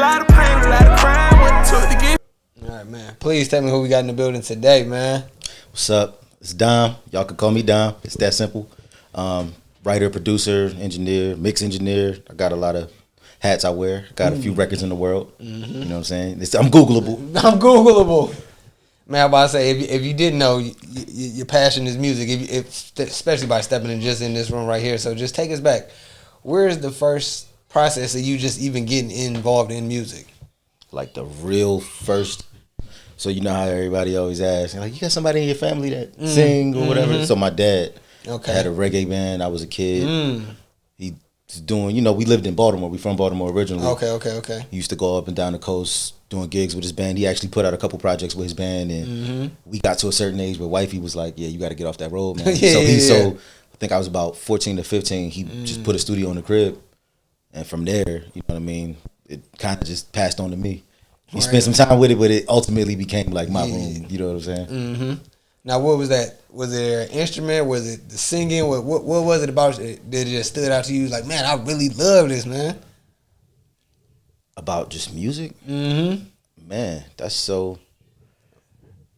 Lot of pain, a lot of crime, what it took to get. All right, man. Please tell me who we got in the building today, man. What's up? It's Dom. Y'all can call me Dom. It's that simple. Writer, producer, engineer, mix engineer. I got a lot of hats I wear. Got a few records in the world. You know what I'm saying? I'm Googleable. I'm Googleable. Man, I'm about to say, if you didn't know, your passion is music, especially by stepping in just in this room right here. So just take us back. Where's the first process of you just even getting involved in music? Like the real first. So you know how everybody always asks, like, you got somebody in your family that sing or whatever? So my dad had a reggae band. I was a kid. He was doing, we lived in Baltimore. We from Baltimore originally. Okay. He used to go up and down the coast doing gigs with his band. He actually put out a couple projects with his band, and we got to a certain age where wifey was like, yeah, you got to get off that road, man. So I think I was about 14 to 15. He just put a studio in the crib, and from there, you know what I mean, it kind of just passed on to me. We spent some time with it, but it ultimately became like my room. You know what I'm saying? Mm-hmm. Now, what was that? Was there an instrument? Was it the singing? What was it about it that just stood out to you? Like, man, I really love this, man. About just music? Man, that's so...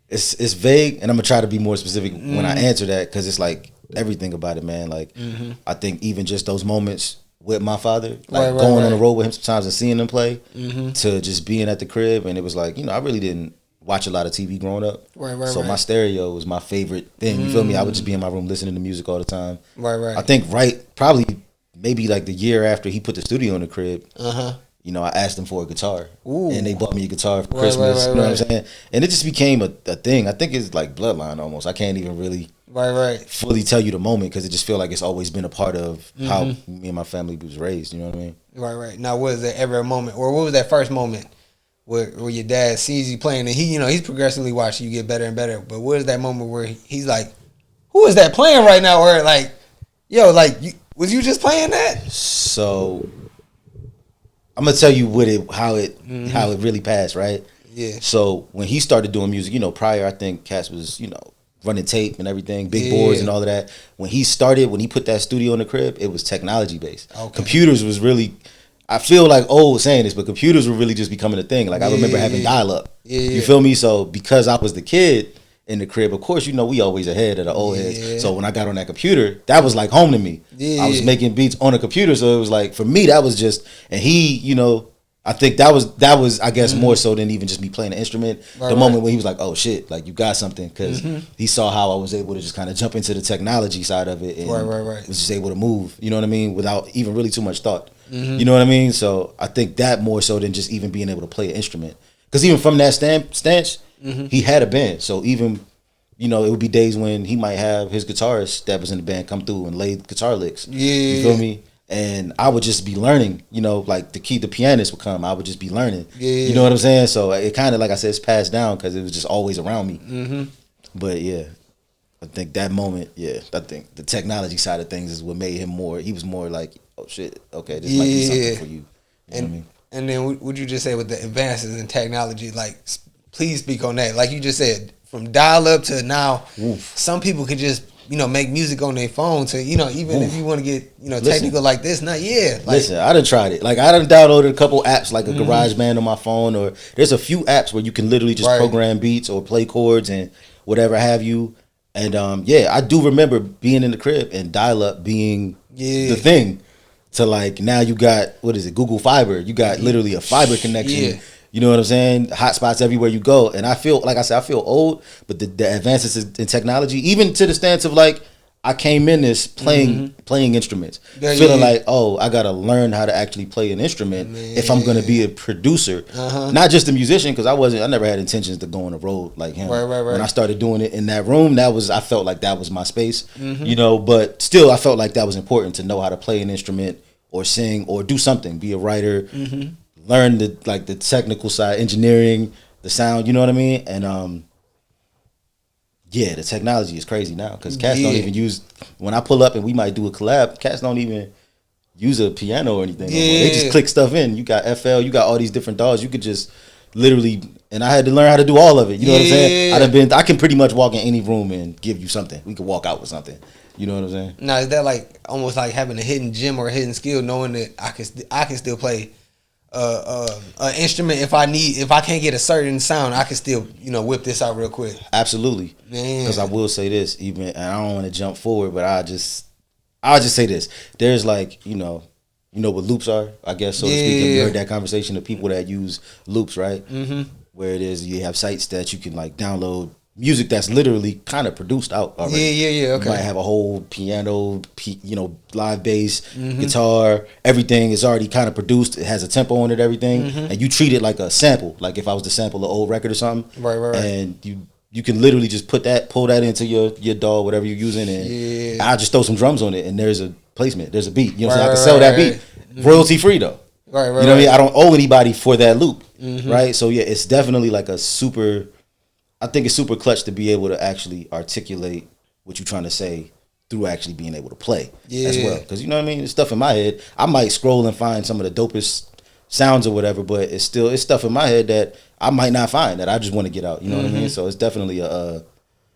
It's vague, and I'm going to try to be more specific when I answer that, because it's like everything about it, man. Like, I think even just those moments with my father, like going on the road with him sometimes and seeing him play, to just being at the crib, and it was like, I really didn't watch a lot of TV growing up. So my stereo was my favorite thing. You feel me? I would just be in my room listening to music all the time. I think probably maybe like the year after he put the studio in the crib, I asked them for a guitar. And they bought me a guitar for Christmas. You know what I'm saying? And it just became a thing. I think it's like bloodline almost. I can't even really fully tell you the moment, because it just feel like it's always been a part of how me and my family was raised. You know what I mean? Right. Now, was there ever a moment, or what was that first moment where your dad sees you playing, and he's progressively watching you get better and better, but what is that moment where he's like, who is that playing right now? Or like, was you just playing that? So I'm gonna tell you how it really passed, right? Yeah. So when he started doing music, prior, I think Cass was, running tape and everything, big boards and all of that. When he put that studio in the crib, it was technology based. Computers was really, I feel like old saying this, but computers were really just becoming a thing. Like I remember having dial up. You feel me? So because I was the kid in the crib, of course, we always ahead of the old heads. So when I got on that computer, that was like home to me. I was making beats on a computer, so it was like, for me, that was just, and he, I think that was I guess more so than even just me playing an instrument. The moment when he was like, oh shit, like you got something, because he saw how I was able to just kind of jump into the technology side of it and was just able to move, you know what I mean, without even really too much thought. You know what I mean? So I think that more so than just even being able to play an instrument, because even from that stance, he had a band. So even, it would be days when he might have his guitarist that was in the band come through and lay guitar licks. You feel me? And I would just be learning, like the pianist would come. I would just be learning. You know what I'm saying? So it kind of, like I said, it's passed down because it was just always around me. But yeah, I think that moment, I think the technology side of things is what made him he was more like, oh shit, okay, this might be something for you. You know what I mean? And then would you just say with the advances in technology, like, please speak on that. Like you just said, from dial up to now, some people could just, make music on their phone to, even if you want to get, technical like this. Now, listen, I done tried it. Like, I done downloaded a couple apps, like a GarageBand on my phone, or there's a few apps where you can literally just program beats or play chords and whatever have you. And, I do remember being in the crib and dial-up being the thing. To, like, now you got, what is it, Google Fiber. You got literally a fiber connection. You know what I'm saying? Hotspots everywhere you go. And I feel, like I said, I feel old, but the advances in technology, even to the stance of like, I came in this playing instruments, feeling like, oh, I got to learn how to actually play an instrument if I'm going to be a producer. Not just a musician, because I never had intentions to go on the road like him. When I started doing it in that room, I felt like that was my space, but still I felt like that was important to know how to play an instrument or sing or do something, be a writer, learn the technical side, engineering, the sound, you know what I mean? And the technology is crazy now, because cats don't even use, when I pull up and we might do a collab, cats don't even use a piano or anything. They just click stuff in. You got FL, you got all these different DAWs. You could just literally, and I had to learn how to do all of it. You know what I'm saying? I can pretty much walk in any room and give you something. We could walk out with something. You know what I'm saying? Now, is that like almost like having a hidden gem or a hidden skill, knowing that I can still play an instrument if I can't get a certain sound, I can still whip this out real quick. Absolutely. Because I will say this, even, and I don't want to jump forward, but I'll just say this. There's like, you know what loops are, I guess, so to speak. You heard that conversation of people that use loops, right? Mm-hmm. Where it is, you have sites that you can like download music that's literally kind of produced out already. Yeah. Okay. You might have a whole piano, live bass, guitar, everything is already kind of produced. It has a tempo on it, everything, and you treat it like a sample. Like if I was to sample an old record or something, right. And you can literally just pull that into your DAW, whatever you're using, and I'll just throw some drums on it, and there's a placement, there's a beat. You know what I'm saying? I can sell that beat royalty free though. Right. You know what I mean? I don't owe anybody for that loop, right? So yeah, it's definitely like I think it's super clutch to be able to actually articulate what you're trying to say through actually being able to play as well. Because you know what I mean? It's stuff in my head. I might scroll and find some of the dopest sounds or whatever, but it's stuff in my head that I might not find that I just want to get out. You know what I mean? So it's definitely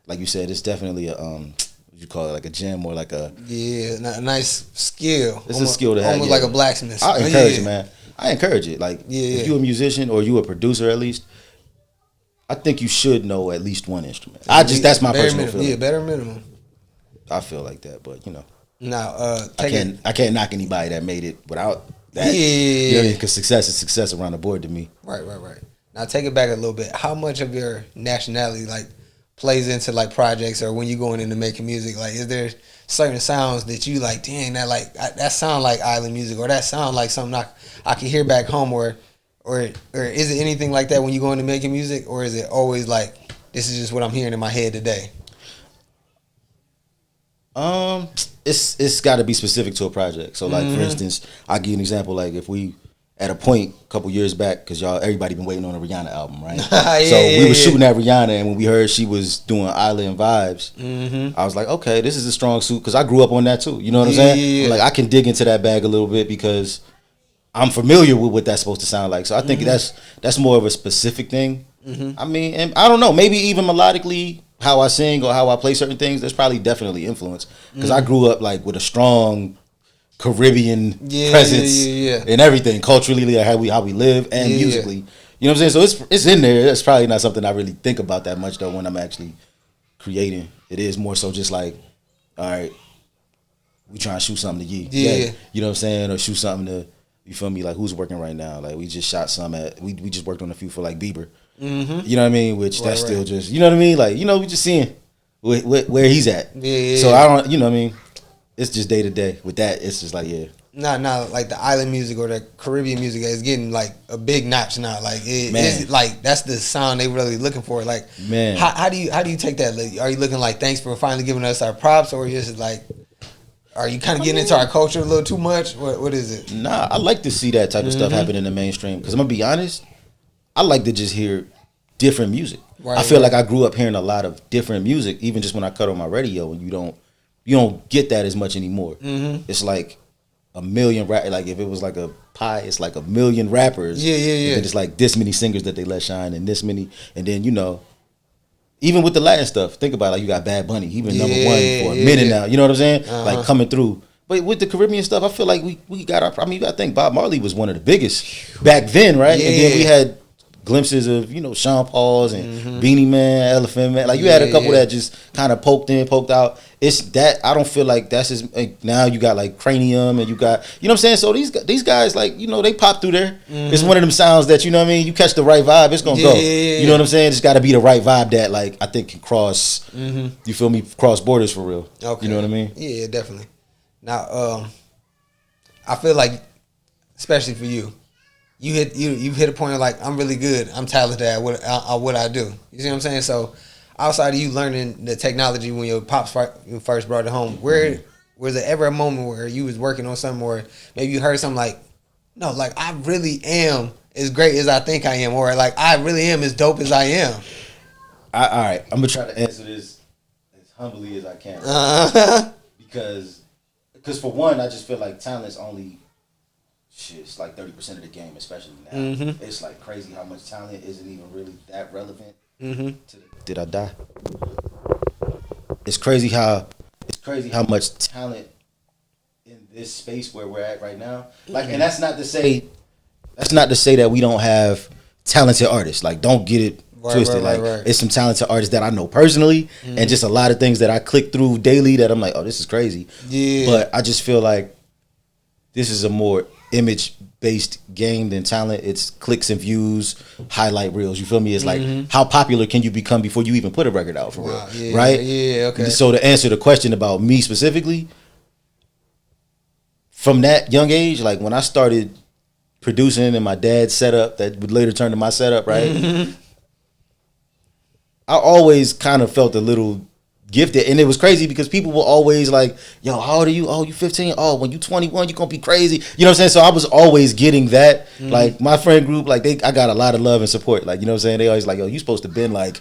like you said, it's definitely a what you call it, like a gem or like a a nice skill. It's a skill to have. Almost like a blacksmith. I encourage it, man. I encourage it. Like if you're a musician or you a producer at least, I think you should know at least one instrument. That's my personal feeling. Yeah, bare minimum. I feel like that, but Now, I can't knock anybody that made it without that. Because success is success around the board to me. Right. Now take it back a little bit. How much of your nationality like plays into like projects or when you going into making music? Like, is there certain sounds that you like? Dang, that sound like island music, or that sound like something I can hear back home, or is it anything like that when you go into making music, or is it always like this is just what I'm hearing in my head today? It's got to be specific to a project. So, like for instance, I'll give you an example. Like if we at a point a couple years back, because everybody been waiting on a Rihanna album, right? We were shooting at Rihanna, and when we heard she was doing Island Vibes, I was like, okay, this is a strong suit because I grew up on that too. You know what I'm saying? Like I can dig into that bag a little bit because I'm familiar with what that's supposed to sound like. So I think that's more of a specific thing. I mean, and I don't know, maybe even melodically, how I sing or how I play certain things, there's probably definitely influence. Because I grew up like with a strong Caribbean presence and everything, culturally, like how we live and musically. You know what I'm saying? So it's in there. It's probably not something I really think about that much though when I'm actually creating. It is more so just like, all right, we trying to shoot something to Ye. You know what I'm saying? Or shoot something to, you feel me? Like who's working right now? Like we just shot some we just worked on a few for like Bieber. You know what I mean? Which that's still just, you know what I mean? Like, we just seeing where he's at. So I don't, you know what I mean? It's just day to day. With that, it's just like, Nah, like the island music or the Caribbean music is getting like a big notch now. Like it's like that's the sound they really looking for. Like, man, how do you take that? Like, are you looking like thanks for finally giving us our props, or you just like, are you kind of getting into our culture a little too much? What is it? Nah, I like to see that type of stuff happen in the mainstream because I'm gonna be honest, I like to just hear different music. I feel like I grew up hearing a lot of different music, even just when I cut on my radio, and you don't get that as much anymore. It's like a million like if it was like a pie, it's like a million rappers. And it's like this many singers that they let shine, and this many, and then even with the Latin stuff, think about it, like you got Bad Bunny, he been number one for a minute now. You know what I'm saying? Like coming through. But with the Caribbean stuff, I feel like we got our. I mean, I think Bob Marley was one of the biggest back then, right? And then we had glimpses of Sean Paul's and Beanie Man, Elephant Man. Like you had a couple that just kind of poked in, poked out. It's that I don't feel like that's as now you got like Cranium and you got what I'm saying. So these guys like they pop through there. It's one of them sounds that you you catch the right vibe, it's gonna go. You know what I'm saying? It's got to be the right vibe that like I think can cross. You feel me? Cross borders for real. Okay. You know what I mean? Yeah, definitely. Now, I feel like, especially for you. You've hit a point of like I'm really good. I'm talented at what I do. You see what I'm saying? So outside of you learning the technology when your pops first brought it home, where was there ever a moment where you was working on something, or maybe you heard something like, no, like I really am as great as I think I am, or like I really am as dope as I am? All right, I'm gonna try to answer this as humbly as I can, because for one, I just feel like talent's only. It's like 30% of the game, especially now. It's like crazy how much talent isn't even really that relevant. Did I die? It's crazy how much talent in this space where we're at right now. Like, and that's not to say That's not to say that we don't have talented artists. Like, don't get it twisted. Like, it's some talented artists that I know personally, and just a lot of things that I click through daily that I'm like, oh, this is crazy. Yeah. But I just feel like this is a more image-based game than talent. It's clicks and views, highlight reels. You feel me? It's like, how popular can you become before you even put a record out, for real? Yeah, right? Yeah, okay. So to answer the question about me specifically, from that young age, like when I started producing in my dad's setup that would later turn to my setup, right? I always kind of felt a little gifted, and it was crazy because people were always like, yo, how old are you? Oh, you 15? Oh, when you 21, you're gonna be crazy. You know what I'm saying? So I was always getting that. Like my friend group, like I got a lot of love and support. Like, you know what I'm saying? They always like, yo, you supposed to been like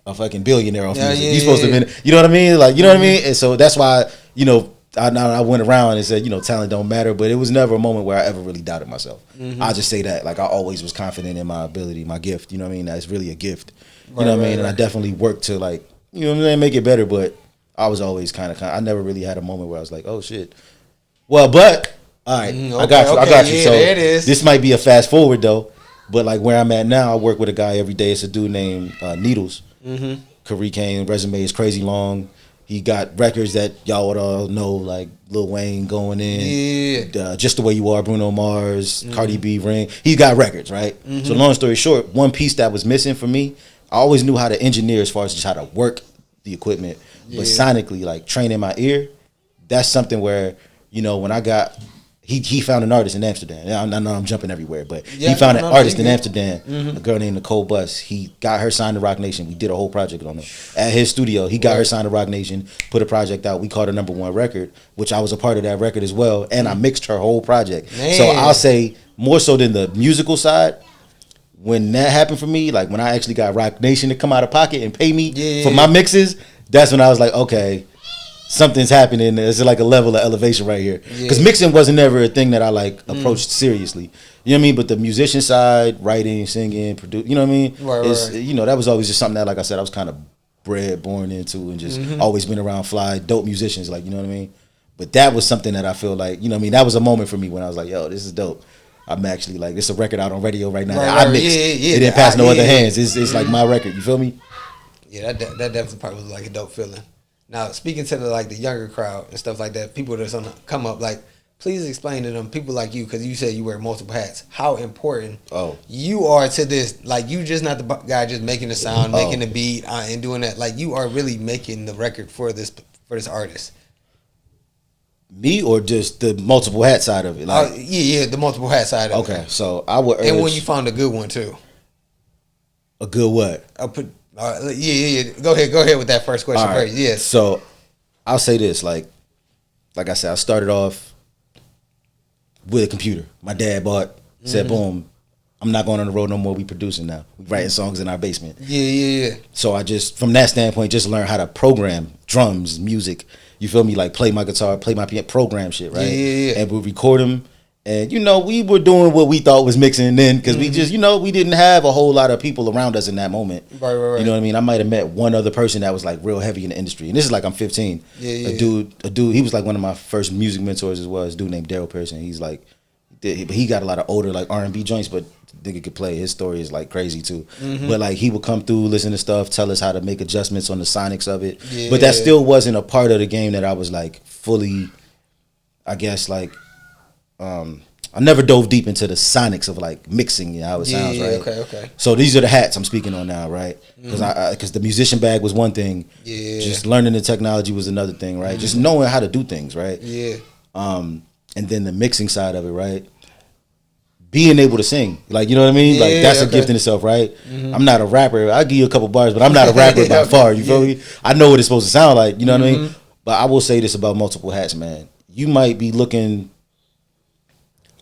a fucking billionaire off music. You supposed to been, you know what I mean? Like, you know what I mean? And so that's why, you know, I went around and said, you know, talent don't matter, but it was never a moment where I ever really doubted myself. I just say that, like, I always was confident in my ability, my gift, you know what I mean? That's really a gift, you know what I mean? And I definitely worked to, like, you know what I mean, make it better, but I was always kind of, I never really had a moment where I was like, oh, shit. Well, but, all right, I got you. Yeah, so there it is. This might be a fast forward, though, but, like, where I'm at now, I work with a guy every day. It's a dude named Needles. Kari Kane, resume is crazy long. He got records that y'all would all know, like Lil Wayne going in, Just the Way You Are, Bruno Mars, Cardi B, Ring. He's got records, right? So long story short, one piece that was missing for me, I always knew how to engineer as far as just how to work the equipment, but sonically, like training my ear, that's something where, you know, when I got, he found an artist in Amsterdam. I know I'm jumping everywhere, but he found an artist in Amsterdam, a girl named Nicole Buss. He got her signed to Rock Nation. We did a whole project on it at his studio. He got her signed to Rock Nation, put a project out. We called it #1 record, which I was a part of that record as well, and I mixed her whole project. Man. So I'll say more so than the musical side. When that happened for me, like when I actually got Rock Nation to come out of pocket and pay me for my mixes, that's when I was like, okay, something's happening. There's like a level of elevation right here. Because mixing wasn't ever a thing that I like approached seriously. You know what I mean? But the musician side, writing, singing, produce, you know what I mean? Right. You know, that was always just something that, like I said, I was kind of born into, and just always been around fly, dope musicians, like, you know what I mean? But that was something that I feel like, you know what I mean? That was a moment for me when I was like, yo, this is dope. I'm actually like, it's a record out on radio right now. I mixed. It didn't pass no other hands. It's like my record. You feel me? Yeah, that definitely probably was like a dope feeling. Now, speaking to the younger crowd and stuff like that, people that's on the come up, like, please explain to them, people like you, because you said you wear multiple hats, how important you are to this. Like, you just not the guy just making the sound, making the beat, and doing that. Like, you are really making the record for this artist. Me or just the multiple hat side of it? Like, yeah, the multiple hat side of it. Okay, so I would urge. And when you found a good one, too. A good what? Yeah. Go ahead with that first question first. Yes. So I'll say this, like I said, I started off with a computer. My dad said, boom, I'm not going on the road no more. We producing now. We writing songs in our basement. Yeah. So I just, from that standpoint, just learned how to program drums, music. You feel me? Like play my guitar, play my piano, program shit, right? Yeah. And we'll record them. And, you know, we were doing what we thought was mixing then, because we just, you know, we didn't have a whole lot of people around us in that moment. Right. You know what I mean? I might have met one other person that was like real heavy in the industry. And this is like I'm 15. A dude, he was like one of my first music mentors as well. This dude named Daryl Pearson. He's like, he got a lot of older like R&B joints, but nigga could play. His story is like crazy too. But like he would come through, listen to stuff, tell us how to make adjustments on the sonics of it. But that still wasn't a part of the game that I was like fully, I guess, like, I never dove deep into the sonics of like mixing, how it sounds, right? Okay. So these are the hats I'm speaking on now, right? Because the musician bag was one thing. Yeah. Just learning the technology was another thing, right? Just knowing how to do things, right? Yeah. And then the mixing side of it, right? Being able to sing, like, you know what I mean? Like, that's a gift in itself, right? I'm not a rapper. I'll give you a couple bars, but I'm not a rapper by far. You feel me? I know what it's supposed to sound like. You know what I mean? But I will say this about multiple hats, man. You might be looking.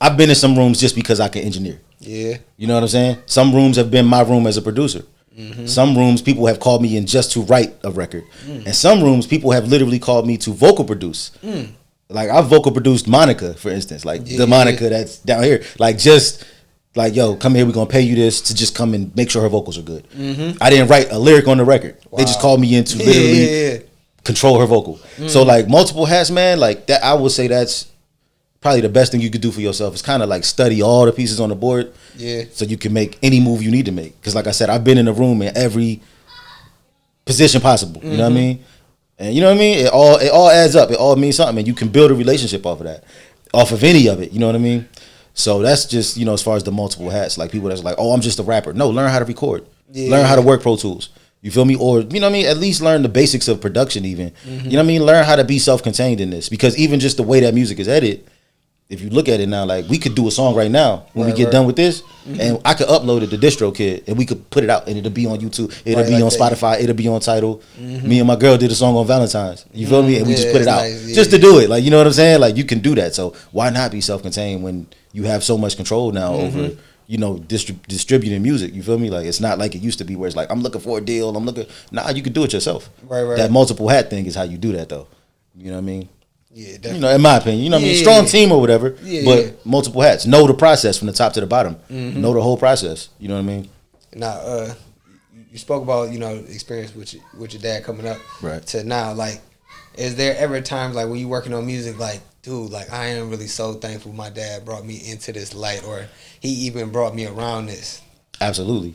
I've been in some rooms just because I can engineer. Yeah. You know what I'm saying? Some rooms have been my room as a producer. Some rooms people have called me in just to write a record. And some rooms people have literally called me to vocal produce. Like, I vocal produced Monica, for instance. Like, the Monica that's down here. Like, just like, yo, come here, we're going to pay you this to just come and make sure her vocals are good. I didn't write a lyric on the record. Wow. They just called me in to literally control her vocal. So, like, multiple hats, man, like, that, I would say that's probably the best thing you could do for yourself is kind of like study all the pieces on the board. Yeah. So you can make any move you need to make. Because like I said, I've been in a room in every position possible. You know what I mean? And you know what I mean? It all adds up. It all means something. And you can build a relationship off of that. Off of any of it. You know what I mean? So that's just, you know, as far as the multiple hats. Like people that's like, oh, I'm just a rapper. No, learn how to record. Yeah. Learn how to work Pro Tools. You feel me? Or, you know what I mean? At least learn the basics of production even. You know what I mean? Learn how to be self-contained in this. Because even just the way that music is edited, if you look at it now, like we could do a song right now when we get done with this, and I could upload it to DistroKid, and we could put it out, and it'll be on YouTube, it'll be on Spotify, it'll be on Tidal. Me and my girl did a song on Valentine's. You feel me? And we just put it out just to do it. Like, you know what I'm saying? Like, you can do that. So why not be self-contained when you have so much control now over, you know, distributing music? You feel me? Like, it's not like it used to be where it's like, I'm looking for a deal. Nah, you can do it yourself. Right. That multiple hat thing is how you do that, though. You know what I mean? Yeah, definitely. You know, in my opinion, you know what I mean? Strong team or whatever, but multiple hats. Know the process from the top to the bottom. Know the whole process. You know what I mean? Now, you spoke about, you know, experience with your dad coming up to now. Like, is there ever times like when you working on music, like, dude, like I am really so thankful my dad brought me into this light, or he even brought me around this? Absolutely.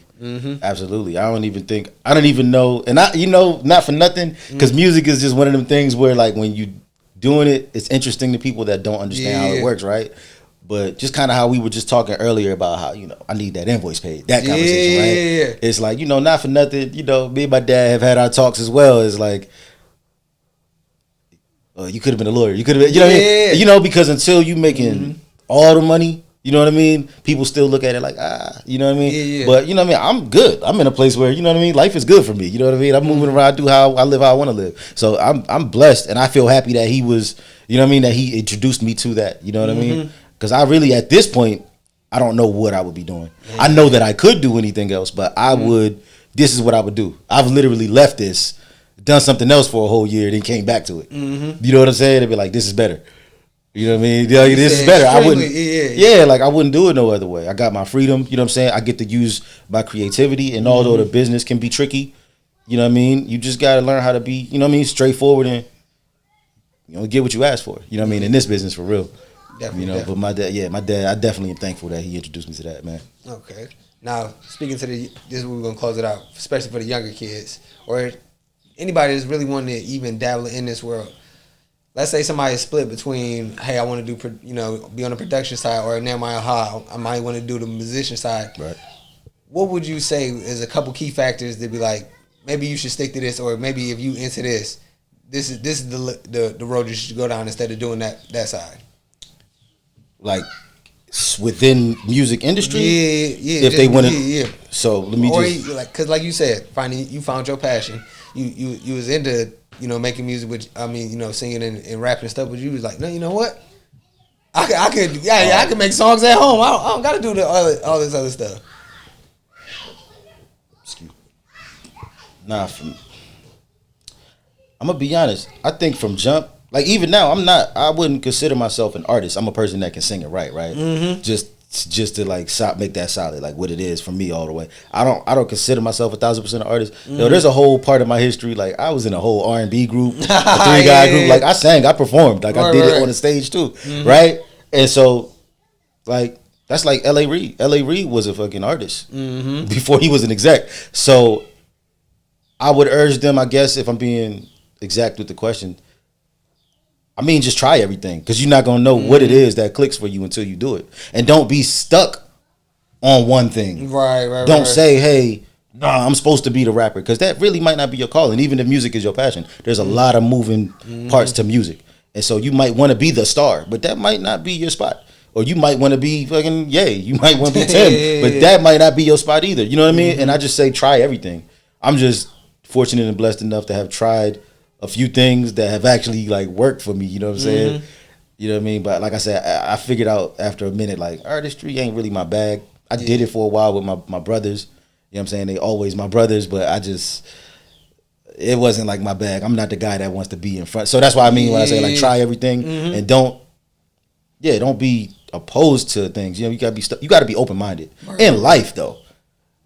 Absolutely. I don't even know, and you know, not for nothing, because music is just one of them things where like when you doing it, it's interesting to people that don't understand how it works, right? But just kind of how we were just talking earlier about how, you know, I need that invoice paid, that conversation, right? It's like, you know, not for nothing, you know, me and my dad have had our talks as well. It's like, you could have been a lawyer. You could have been, you know what I mean? You know, because until you making all the money, you know what I mean? People still look at it like, you know what I mean? But, you know what I mean? I'm good. I'm in a place where, you know what I mean? Life is good for me. You know what I mean? I'm moving around, I live how I want to live. So I'm blessed, and I feel happy that he was, you know what I mean? That he introduced me to that. You know what I mean? Because I really, at this point, I don't know what I would be doing. I know that I could do anything else, but this is what I would do. I've literally left this, done something else for a whole year, then came back to it. You know what I'm saying? They'd be like, this is better. You know what I mean? Like, this is better. I wouldn't, like I wouldn't do it no other way. I got my freedom, you know what I'm saying? I get to use my creativity, and although the business can be tricky, you know what I mean? You just got to learn how to be, you know what I mean? Straightforward and, you know, get what you ask for. You know what I mean? In this business, for real. Definitely, you know, but my dad, I definitely am thankful that he introduced me to that, man. Okay. Now, speaking to this is where we're going to close it out, especially for the younger kids, or anybody that's really wanting to even dabble in this world. Let's say somebody is split between, hey, I want to do, you know, be on the production side, or now I might want to do the musician side. Right. What would you say is a couple key factors that be like, maybe you should stick to this, or maybe if you into this, this is the road you should go down instead of doing that side? Like within music industry, yeah. If they want to, so let me because like you said, you found your passion. You was into, you know, making music, which I mean, you know, singing and rapping and stuff. But you was like, no, you know what? I could make songs at home. I don't got to do all this other stuff. Excuse me. Nah, I'm gonna be honest. I think from jump. Like even now, I wouldn't consider myself an artist. I'm a person that can sing it right? Just to like make that solid, like what it is for me all the way. I don't consider myself 1,000% an artist. Yo, there's a whole part of my history, like I was in a whole R&B group, a 3-guy group. Like I sang, I performed, like I did it on the stage too, right? And so, like that's like L.A. Reid. L.A. Reid was a fucking artist before he was an exec. So I would urge them, I guess, if I'm being exact with the question, I mean, just try everything, because you're not going to know what it is that clicks for you until you do it. And don't be stuck on one thing. Don't say, hey, nah, I'm supposed to be the rapper, because that really might not be your calling. Even if music is your passion, there's a lot of moving parts to music. And so you might want to be the star, but that might not be your spot. Or you might want to be fucking you might want to be Tim, but that might not be your spot either. You know what I mean? And I just say try everything. I'm just fortunate and blessed enough to have tried a few things that have actually like worked for me, you know what I'm saying? You know what I mean? But like I said, I figured out after a minute, like artistry ain't really my bag. I did it for a while with my brothers. You know what I'm saying? They always my brothers, but it wasn't like my bag. I'm not the guy that wants to be in front. So that's what I mean when I say like try everything and don't be opposed to things. You know, you gotta be open-minded in life though.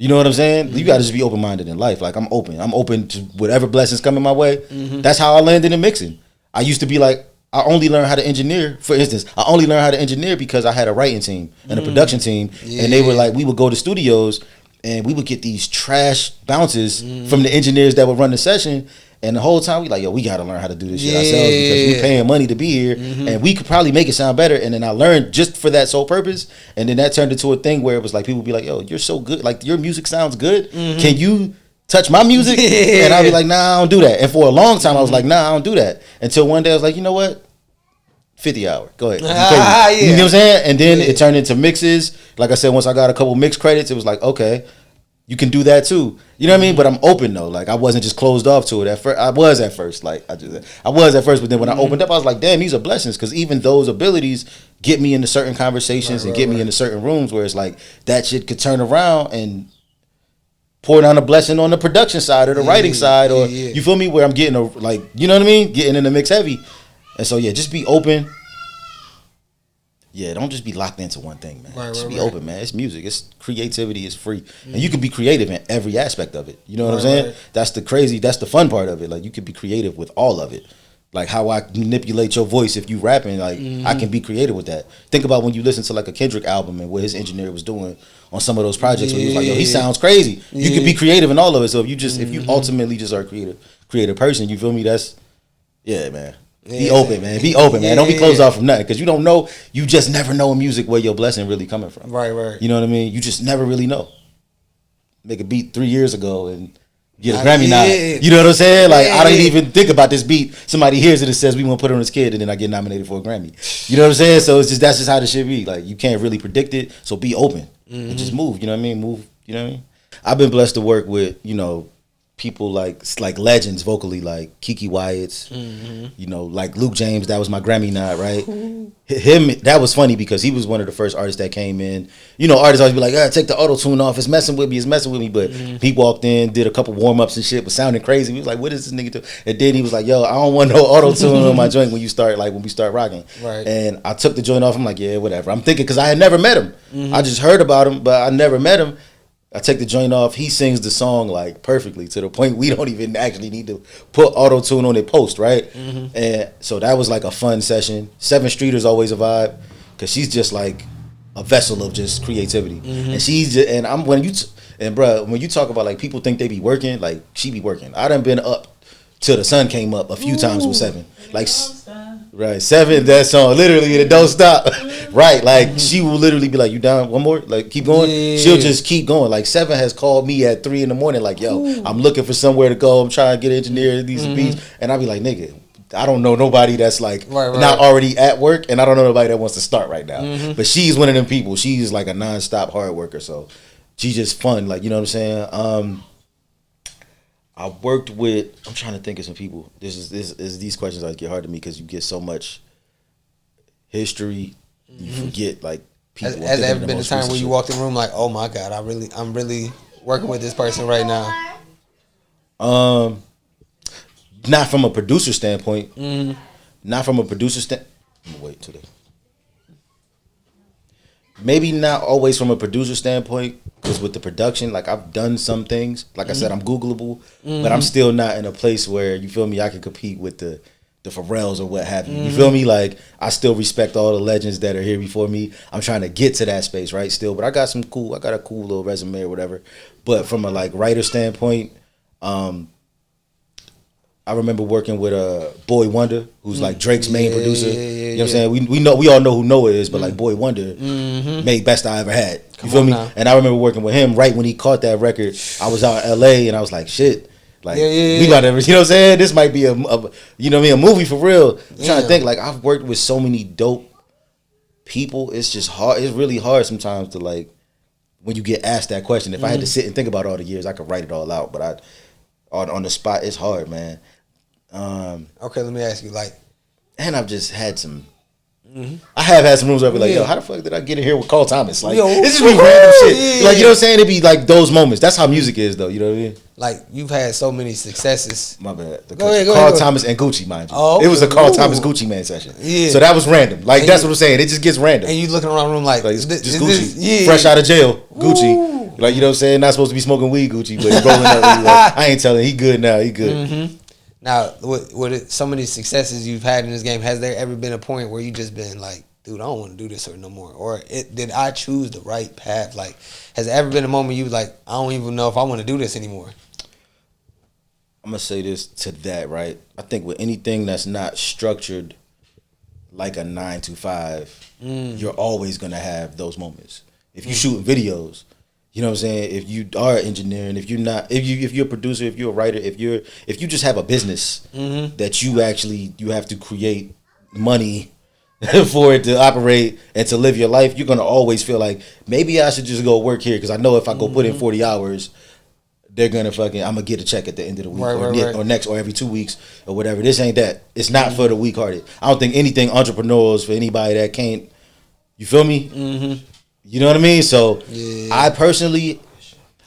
You know what I'm saying? You gotta just be open-minded in life. Like I'm open to whatever blessings coming my way. That's how I landed in mixing. I used to be like, I only learned how to engineer. For instance, I only learned how to engineer because I had a writing team and a production team, and they were like, we would go to studios and we would get these trash bounces from the engineers that would run the session. And the whole time we like, yo, we got to learn how to do this shit ourselves because we paying money to be here, and we could probably make it sound better. And then I learned just for that sole purpose, and then that turned into a thing where it was like people would be like, yo, you're so good, like your music sounds good. Can you touch my music? And I'd be like, nah, I don't do that. And for a long time I was like, nah, I don't do that. Until one day I was like, you know what? 50 hour. Go ahead. You know what I'm saying? And then it turned into mixes. Like I said, once I got a couple mix credits, it was like, okay, you can do that too. You know what I mean? But I'm open though. Like I wasn't just closed off to it at first. I was at first, but then when I opened up, I was like, damn, these are blessings, because even those abilities get me into certain conversations and get me into certain rooms where it's like that shit could turn around and pour down a blessing on the production side or the writing side, or you feel me, where I'm getting you know what I mean, getting in the mix heavy. And so yeah, just be open. Yeah, don't just be locked into one thing, man. Just be open, man. It's music. It's creativity. It's free, and you can be creative in every aspect of it. You know what I'm saying? That's the fun part of it. Like you can be creative with all of it. Like how I manipulate your voice if you rapping, like I can be creative with that. Think about when you listen to like a Kendrick album and what his engineer was doing on some of those projects where he was like, yo, he sounds crazy. You can be creative in all of it. So if you ultimately just are a creative person, you feel me? That's man. Be open, man. Be open, man. Don't be closed off from nothing, because you don't know. You just never know in music where your blessing really coming from. Right. You know what I mean? You just never really know. Make a beat 3 years ago and get a Grammy nod. You know what I'm saying? Like I don't even think about this beat. Somebody hears it and says we want to put it on this kid, and then I get nominated for a Grammy. You know what I'm saying? So that's just how the shit be. Like you can't really predict it. So be open and just move. You know what I mean? Move. You know what I mean? I've been blessed to work with people like legends vocally, like Kiki Wyatt's, like Luke James. That was my Grammy nod, right? Him, that was funny because he was one of the first artists that came in. Artists always be like, take the auto tune off. It's messing with me. But he walked in, did a couple warm ups and shit, was sounding crazy. He was like, what is this nigga do? And then he was like, yo, I don't want no auto tune on my joint when we start rocking. Right. And I took the joint off. I'm like, yeah, whatever. I'm thinking, because I had never met him. I just heard about him, but I never met him. I take the joint off. He sings the song like perfectly, to the point we don't even actually need to put auto tune on it post, right? And so that was like a fun session. 7th Streeter's always a vibe, because she's just like a vessel of just creativity. And she's just, and I'm when you talk about like people think they be working, like she be working. I done been up till the sun came up a few times with 7. Like right, 7, that song literally, it don't stop. Right, like she will literally be like, you down one more, like keep going. She'll just keep going. Like 7 has called me at 3 in the morning, like, yo, I'm looking for somewhere to go, I'm trying to get engineered these beats. And I'll be like, nigga, I don't know nobody that's like not already at work, and I don't know nobody that wants to start right now. But she's one of them people. She's like a non-stop hard worker, so she's just fun, like, you know what I'm saying? I worked with, I'm trying to think of some people. These questions always get hard to me because you get so much history, you forget like people. Has there ever been a time where you walked in the room like, oh my God, I'm really working with this person right now? Not from a producer standpoint. Not from a producer standpoint. Wait till maybe not always from a producer standpoint, because with the production, like I've done some things. Like I said, I'm Googleable, but I'm still not in a place where, you feel me, I can compete with the Pharrells or what have you. You feel me? Like I still respect all the legends that are here before me. I'm trying to get to that space, right? Still, but I got a cool little resume or whatever. But from a like writer standpoint, I remember working with Boy Wonder, who's like Drake's main producer. You know what I'm saying? We all know who Noah is, but like Boy Wonder made Best I Ever Had. You feel me? Now. And I remember working with him right when he caught that record. I was out in LA and I was like, shit. Like we got to, you know what I'm saying? This might be a you know what I mean, a movie for real. I'm trying to think, like I've worked with so many dope people. It's just hard. It's really hard sometimes to like, when you get asked that question. If I had to sit and think about all the years, I could write it all out. But on the spot, it's hard, man. Okay, let me ask you, like, and I've just had some. I have had some rooms where I be like, yo, how the fuck did I get in here with Carl Thomas? Like, this is random shit. Like, you know what I'm saying? It'd be like those moments. That's how music is, though. You know what I mean? Like, you've had so many successes. My bad. Go ahead. Carl Thomas and Gucci, mind you. Oh, okay. It was a Carl Thomas Gucci Man session. Yeah. So that was random. Like, that's what I'm saying. It just gets random. And you looking around the room like it's just Gucci. Fresh out of jail, Gucci. Like, you know what I'm saying? Not supposed to be smoking weed, Gucci, but he's rolling up. Like, I ain't telling. He good now. He good. Now, with some of these successes you've had in this game, has there ever been a point where you just been like, dude, I don't want to do this or no more? Or did I choose the right path? Like, has there ever been a moment you like, I don't even know if I want to do this anymore? I'm gonna say this to that, right? I think with anything that's not structured like a 9 to 5, you're always gonna have those moments. If you shooting videos, you know what I'm saying? If you are engineering, if you're a producer, if you're a writer, if you just have a business that you have to create money for it to operate and to live your life, you're gonna always feel like maybe I should just go work here because I know if I go put in 40 hours, they're gonna I'm gonna get a check at the end of the week or next or every 2 weeks or whatever. This ain't that. It's not for the weak hearted. I don't think anything entrepreneurs for anybody that can't. You feel me? You know what I mean? So I personally,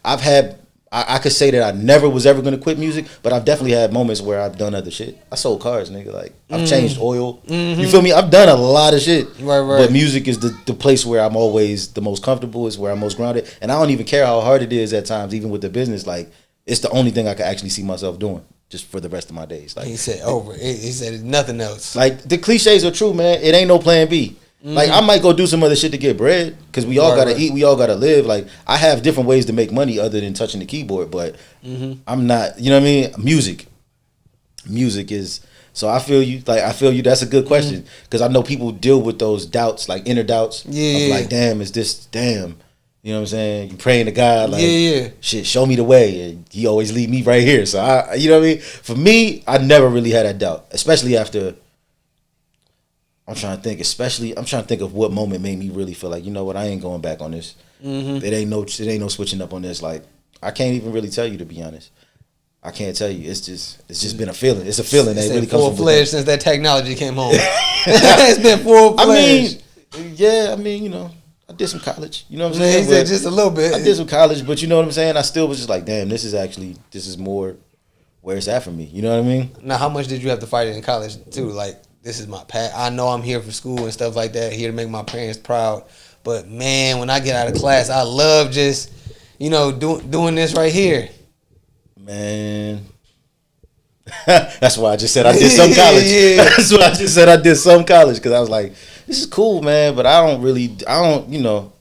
I could say that I never was ever gonna quit music, but I've definitely had moments where I've done other shit. I sold cars, nigga. Like I've changed oil. You feel me? I've done a lot of shit. Right. But music is the place where I'm always the most comfortable. Is where I'm most grounded, and I don't even care how hard it is at times, even with the business. Like it's the only thing I can actually see myself doing just for the rest of my days. Like he said, he said nothing else. Like the cliches are true, man. It ain't no plan B. Like I might go do some other shit to get bread because we all gotta eat, we all gotta live. Like I have different ways to make money other than touching the keyboard, but I'm not. You know what I mean? Music is. So I feel you. Like I feel you. That's a good question because I know people deal with those doubts, like inner doubts. Of like, damn, is this damn? You know what I'm saying? You praying to God, like, shit, show me the way, and He always lead me right here. So you know what I mean? For me, I never really had that doubt, especially after. I'm trying to think of what moment made me really feel like, you know what, I ain't going back on this. It ain't no switching up on this. Like I can't even really tell you, to be honest. I can't tell you. It's just been a feeling. It's a feeling that really comes from full-fledged since that technology came home. It's been full-fledged. I mean, you know, I did some college. You know what I'm saying? He said just a little bit. I did some college, but you know what I'm saying? I still was just like, damn, this is more where it's at for me. You know what I mean? Now, how much did you have to fight it in college too? Like, this is my path. I know I'm here for school and stuff like that, here to make my parents proud. But man, when I get out of class, I love just, you know, doing this right here. Man. That's why I just said I did some college. That's why I just said I did some college, because I was like, this is cool, man, but I don't, you know,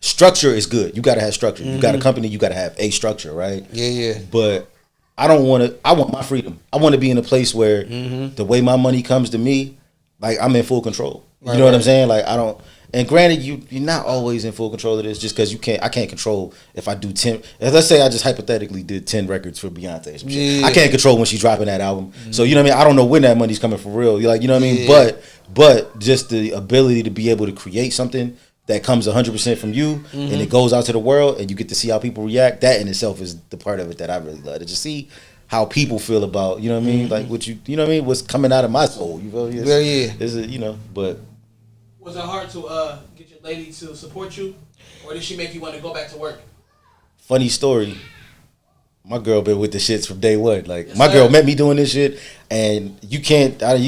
structure is good. You got to have structure. You got a company, you got to have a structure, right? Yeah. But I want my freedom. I want to be in a place where the way my money comes to me, like I'm in full control. You know what I'm saying? Like I don't. And granted, you're not always in full control of this, just because I can't control if I do 10. Let's say I just hypothetically did 10 records for Beyonce. Some shit. I can't control when she's dropping that album. So you know what I mean. I don't know when that money's coming for real. You're like, you know what I mean. But just the ability to be able to create something that comes 100% from you, and it goes out to the world, and you get to see how people react. That in itself is the part of it that I really love, to just see how people feel about, you know what I mean, like what you know what I mean, what's coming out of my soul. You feel me? It's you know, but. Was it hard to get your lady to support you, or did she make you want to go back to work? Funny story. My girl been with the shits from day one. Like my girl met me doing this shit, and you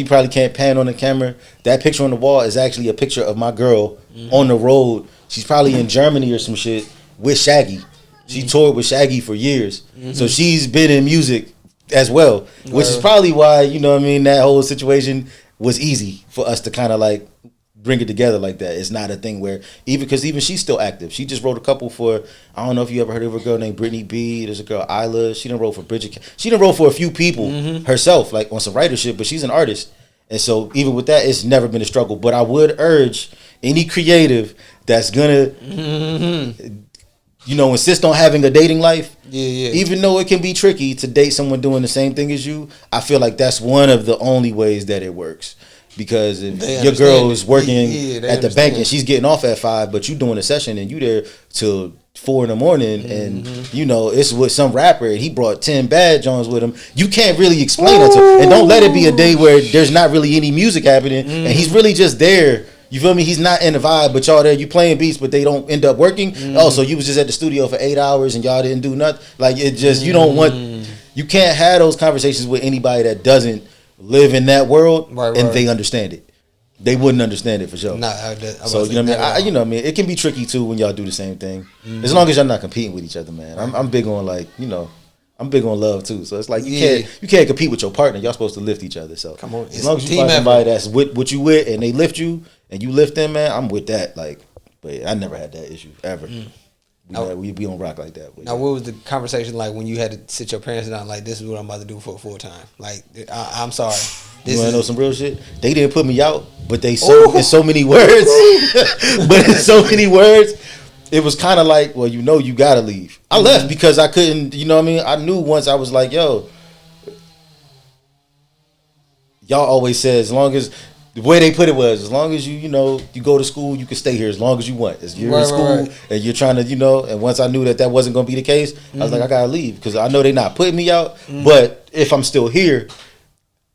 probably can't pan on the camera. That picture on the wall is actually a picture of my girl on the road. She's probably in Germany or some shit with Shaggy. She toured with Shaggy for years, so she's been in music as well, which is probably why, you know what I mean, that whole situation was easy for us to kind of like bring it together like that. It's not a thing where even she's still active. She just wrote a couple for, I don't know if you ever heard of a girl named Brittany B. There's a girl Isla. She done wrote for Bridget. She done wrote for a few people herself, like on some writership, but she's an artist. And so even with that, it's never been a struggle. But I would urge any creative that's gonna you know, insist on having a dating life. Even though it can be tricky to date someone doing the same thing as you, I feel like that's one of the only ways that it works. Because if your girl is working at the bank and she's getting off at 5, but you doing a session and you there till 4 a.m, and you know it's with some rapper and he brought 10 bad Jones with him, you can't really explain it to him. And don't let it be a day where there's not really any music happening and he's really just there. You feel me? He's not in the vibe, but y'all there, you playing beats, but they don't end up working. Oh, so you was just at the studio for 8 hours and y'all didn't do nothing. Like it just, you don't want, you can't have those conversations with anybody that doesn't live in that world and they understand it. They wouldn't understand it for sure. So you know what I mean? You know what I mean? It can be tricky too when y'all do the same thing. As long as y'all not competing with each other, man. I'm big on, like, you know, I'm big on love too. So it's like you can't compete with your partner. Y'all supposed to lift each other. So Come on, as long as you find somebody that's with what you with and they lift you and you lift them, man, I'm with that. Like, but I never had that issue ever. We don't rock like that. But now, what was the conversation like when you had to sit your parents down? Like, this is what I'm about to do for full time. Like, I'm sorry. You want to know some real shit? They didn't put me out, but they in so many words. But in so many words, it was kind of like, well, you gotta leave. I left because I couldn't. You know what I mean? I knew once I was like, yo, y'all always said as long as. The way they put it was, as long as you go to school, you can stay here as long as you want. As you're in school and you're trying to, and once I knew that wasn't going to be the case, I was like, I got to leave because I know they're not putting me out. But if I'm still here,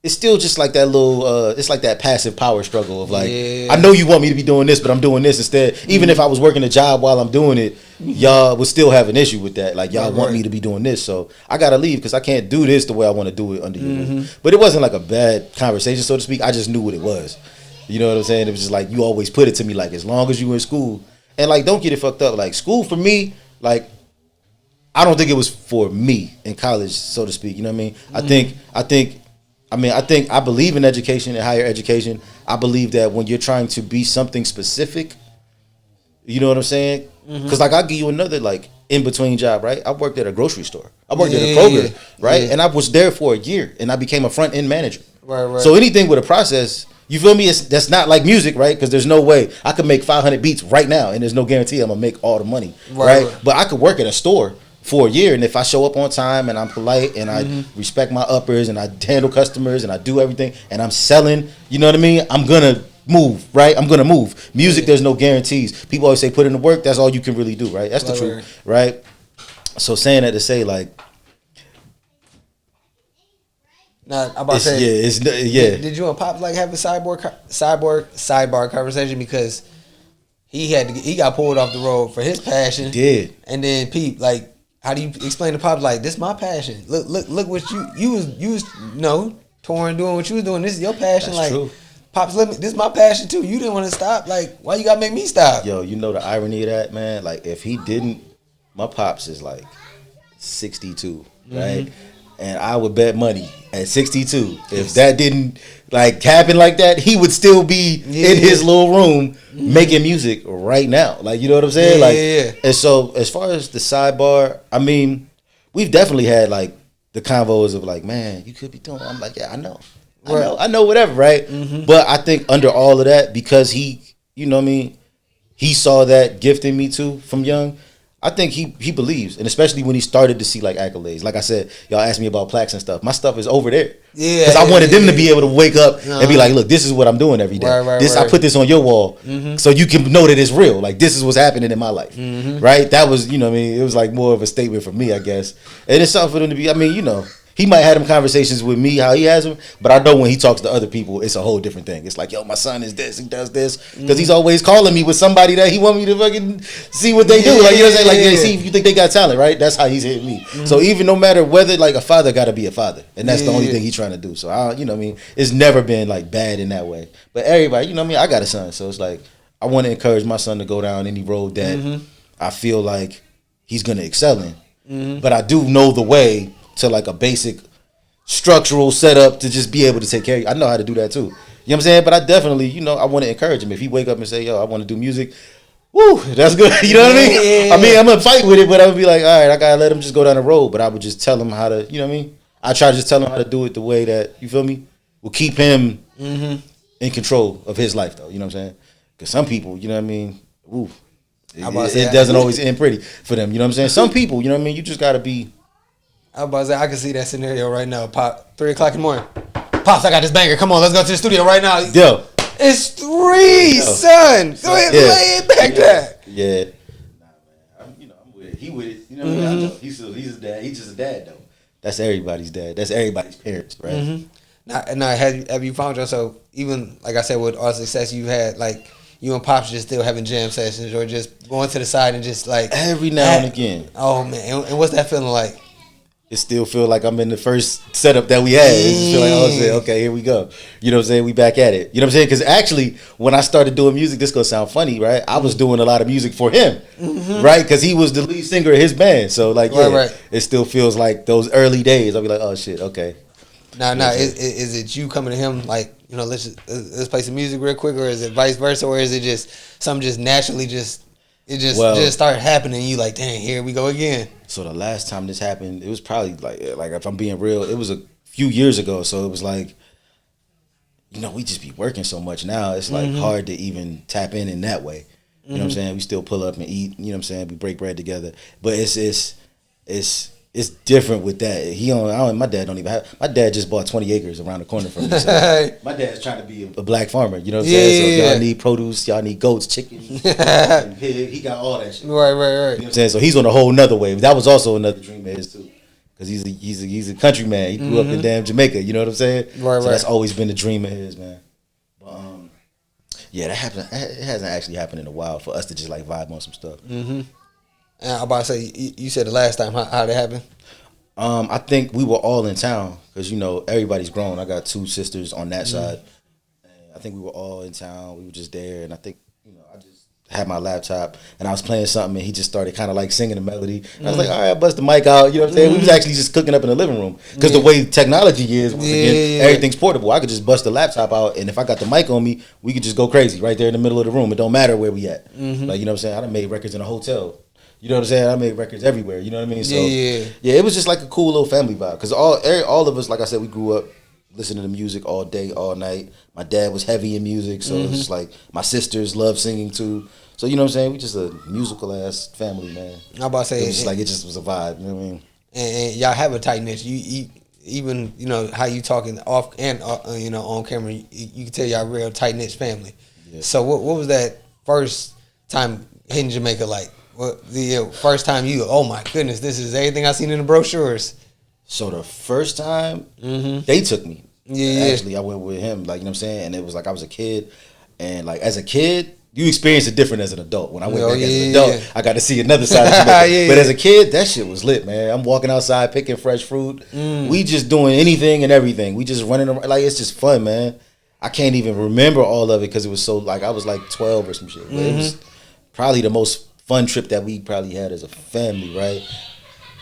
it's still just like that little, it's like that passive power struggle of like, I know you want me to be doing this, but I'm doing this instead. Even if I was working a job while I'm doing it, y'all would still have an issue with that. Like, y'all want me to be doing this, so I got to leave because I can't do this the way I want to do it under you. But it wasn't like a bad conversation, so to speak. I just knew what it was. You know what I'm saying? It was just like, you always put it to me like, as long as you in school. And like, don't get it fucked up. Like, school for me, like, I don't think it was for me in college, so to speak. You know what I mean? I think I believe in education and higher education. I believe that when you're trying to be something specific, you know what I'm saying? Because like, I'll give you another like in between job, right? I worked at a grocery store. I worked at a Kroger, right? And I was there for a year, and I became a front end manager. Right. So anything with a process, you feel me? That's not like music, right? Because there's no way I could make 500 beats right now, and there's no guarantee I'm gonna make all the money, right? But I could work at a store for a year, and if I show up on time and I'm polite and I respect my uppers and I handle customers and I do everything and I'm selling, you know what I mean? I'm gonna move, right? I'm gonna move. Music, there's no guarantees. People always say put in the work. That's all you can really do, right? That's the truth, right? So saying that to say like, now I'm about to say, did you and Pops like have a sidebar conversation because he got pulled off the road for his passion? He did, and then Pete like. How do you explain to Pops like this? My passion. Look what you was touring, doing what you was doing. This is your passion. That's like true. Pops, this is my passion too. You didn't want to stop. Like why you gotta make me stop? Yo, you know the irony of that, man. Like if he didn't, my Pops is like 62, right? And I would bet money at 62 if that didn't like happen like that, he would still be in his little room making music right now. Like, you know what I'm saying? And so as far as the sidebar, I mean, we've definitely had like the convos of like, man, you could be doing. I'm like, yeah, I know, whatever, right? But I think under all of that, because he, you know what I mean, he saw that gift in me too from young. I think he believes, and especially when he started to see like accolades. Like I said, y'all asked me about plaques and stuff. My stuff is over there. Yeah, because I wanted them to be able to wake up and be like, look, this is what I'm doing every day. I put this on your wall so you can know that it's real. Like this is what's happening in my life, right? That was, you know what I mean? It was like more of a statement for me, I guess. And it's something for them to be, I mean, you know, he might have them conversations with me, how he has them, but I know when he talks to other people, it's a whole different thing. It's like, yo, my son is this, he does this, because he's always calling me with somebody that he want me to fucking see what they do. Like, you know what I'm saying? Like, they see if you think they got talent, right? That's how he's hitting me. So even no matter whether, like, a father got to be a father, and that's the only thing he's trying to do. So, you know what I mean? It's never been, like, bad in that way. But everybody, you know what I mean? I got a son, so it's like, I want to encourage my son to go down any road that I feel like he's going to excel in. But I do know the way to, like, a basic structural setup to just be able to take care of you. I know how to do that too. You know what I'm saying? But I definitely, you know, I want to encourage him. If he wake up and say, yo, I want to do music, woo, that's good. You know what I mean? I mean, I'm going to fight with it, but I would be like, all right, I got to let him just go down the road. But I would just tell him how to, you know what I mean? I try to just tell him how to do it the way that, you feel me, will keep him in control of his life though. You know what I'm saying? Because some people, you know what I mean? Ooh, it doesn't always end pretty for them. You know what I'm saying? Some people, you know what I mean? You just got to be. I was about to say, I can see that scenario right now. Pop, 3 o'clock in the morning. Pops, I got this banger. Come on, let's go to the studio right now. Yo. It's 3, son. Go ahead, lay it back there. Yeah. Nah, man. I'm with it. He with it. You know what I mean? He's a dad. He's just a dad, though. That's everybody's dad. That's everybody's parents, right? Now, have you found yourself, even, like I said, with all the success you've had, like, you and Pops just still having jam sessions or just going to the side and just, like. Every now and again. Oh, man. And what's that feeling like? it still feel like I'm in the first setup that we had. It just feel like, oh shit, okay, here we go. You know what I'm saying? We back at it. You know what I'm saying? Because actually, when I started doing music, this gonna sound funny, right? I was doing a lot of music for him, right? Because he was the lead singer of his band. So like, yeah, Right. it still feels like those early days. I'll be like, oh shit, okay. Now, is it you coming to him like, you know, let's play some music real quick, or is it vice versa, or is it just something just naturally just start happening? You like, dang, here we go again. So the last time this happened, it was probably like if I'm being real, it was a few years ago. So it was like, you know, we just be working so much now. It's like hard to even tap in that way. You know what I'm saying? We still pull up and eat. You know what I'm saying? We break bread together. But it's different with that. My dad don't even have. My dad just bought 20 acres around the corner from me. So my dad's trying to be a black farmer. You know what I'm saying? So if y'all need produce, y'all need goats, chicken, and pig. He got all that shit. Right. You know what I'm saying? So he's on a whole nother wave. That was also another dream of his too. Because he's a country man. He grew up in damn Jamaica. You know what I'm saying? Right. That's always been a dream of his, man. But yeah, that happened. It hasn't actually happened in a while for us to just like vibe on some stuff. And I'm about to say, you said the last time, how that happened? I think we were all in town because, you know, everybody's grown. I got 2 sisters on that side. And I think we were all in town. We were just there. And I think, you know, I just had my laptop and I was playing something and he just started kind of like singing a melody. And I was like, all right, I bust the mic out. You know what I'm saying? We was actually just cooking up in the living room because the way technology is, once again, everything's portable. I could just bust the laptop out and if I got the mic on me, we could just go crazy right there in the middle of the room. It don't matter where we at. Like, you know what I'm saying? I done made records in a hotel. You know what I'm saying? I made records everywhere. You know what I mean? So yeah, it was just like a cool little family vibe. Because all of us, like I said, we grew up listening to music all day, all night. My dad was heavy in music, so it's just like my sisters love singing too. So you know what I'm saying? We just a musical ass family, man. I'm about to say, it just was a vibe. You know what I mean? And y'all have a tight knit. You even, you know, how you talking off and you know, on camera, you can tell y'all real tight knit family. Yeah. So what was that first time hitting Jamaica like? What the first time you? Oh my goodness, this is everything I seen in the brochures. So the first time they took me. Yeah. Actually, I went with him. Like, you know what I'm saying? And it was like I was a kid, and like as a kid, you experience it different as an adult. When I went back as an adult, I got to see another side of Jamaica. But as a kid, that shit was lit, man. I'm walking outside picking fresh fruit. We just doing anything and everything. We just running around. Like, it's just fun, man. I can't even remember all of it because it was so, like, I was like 12 or some shit. But it was probably the most fun trip that we probably had as a family, right?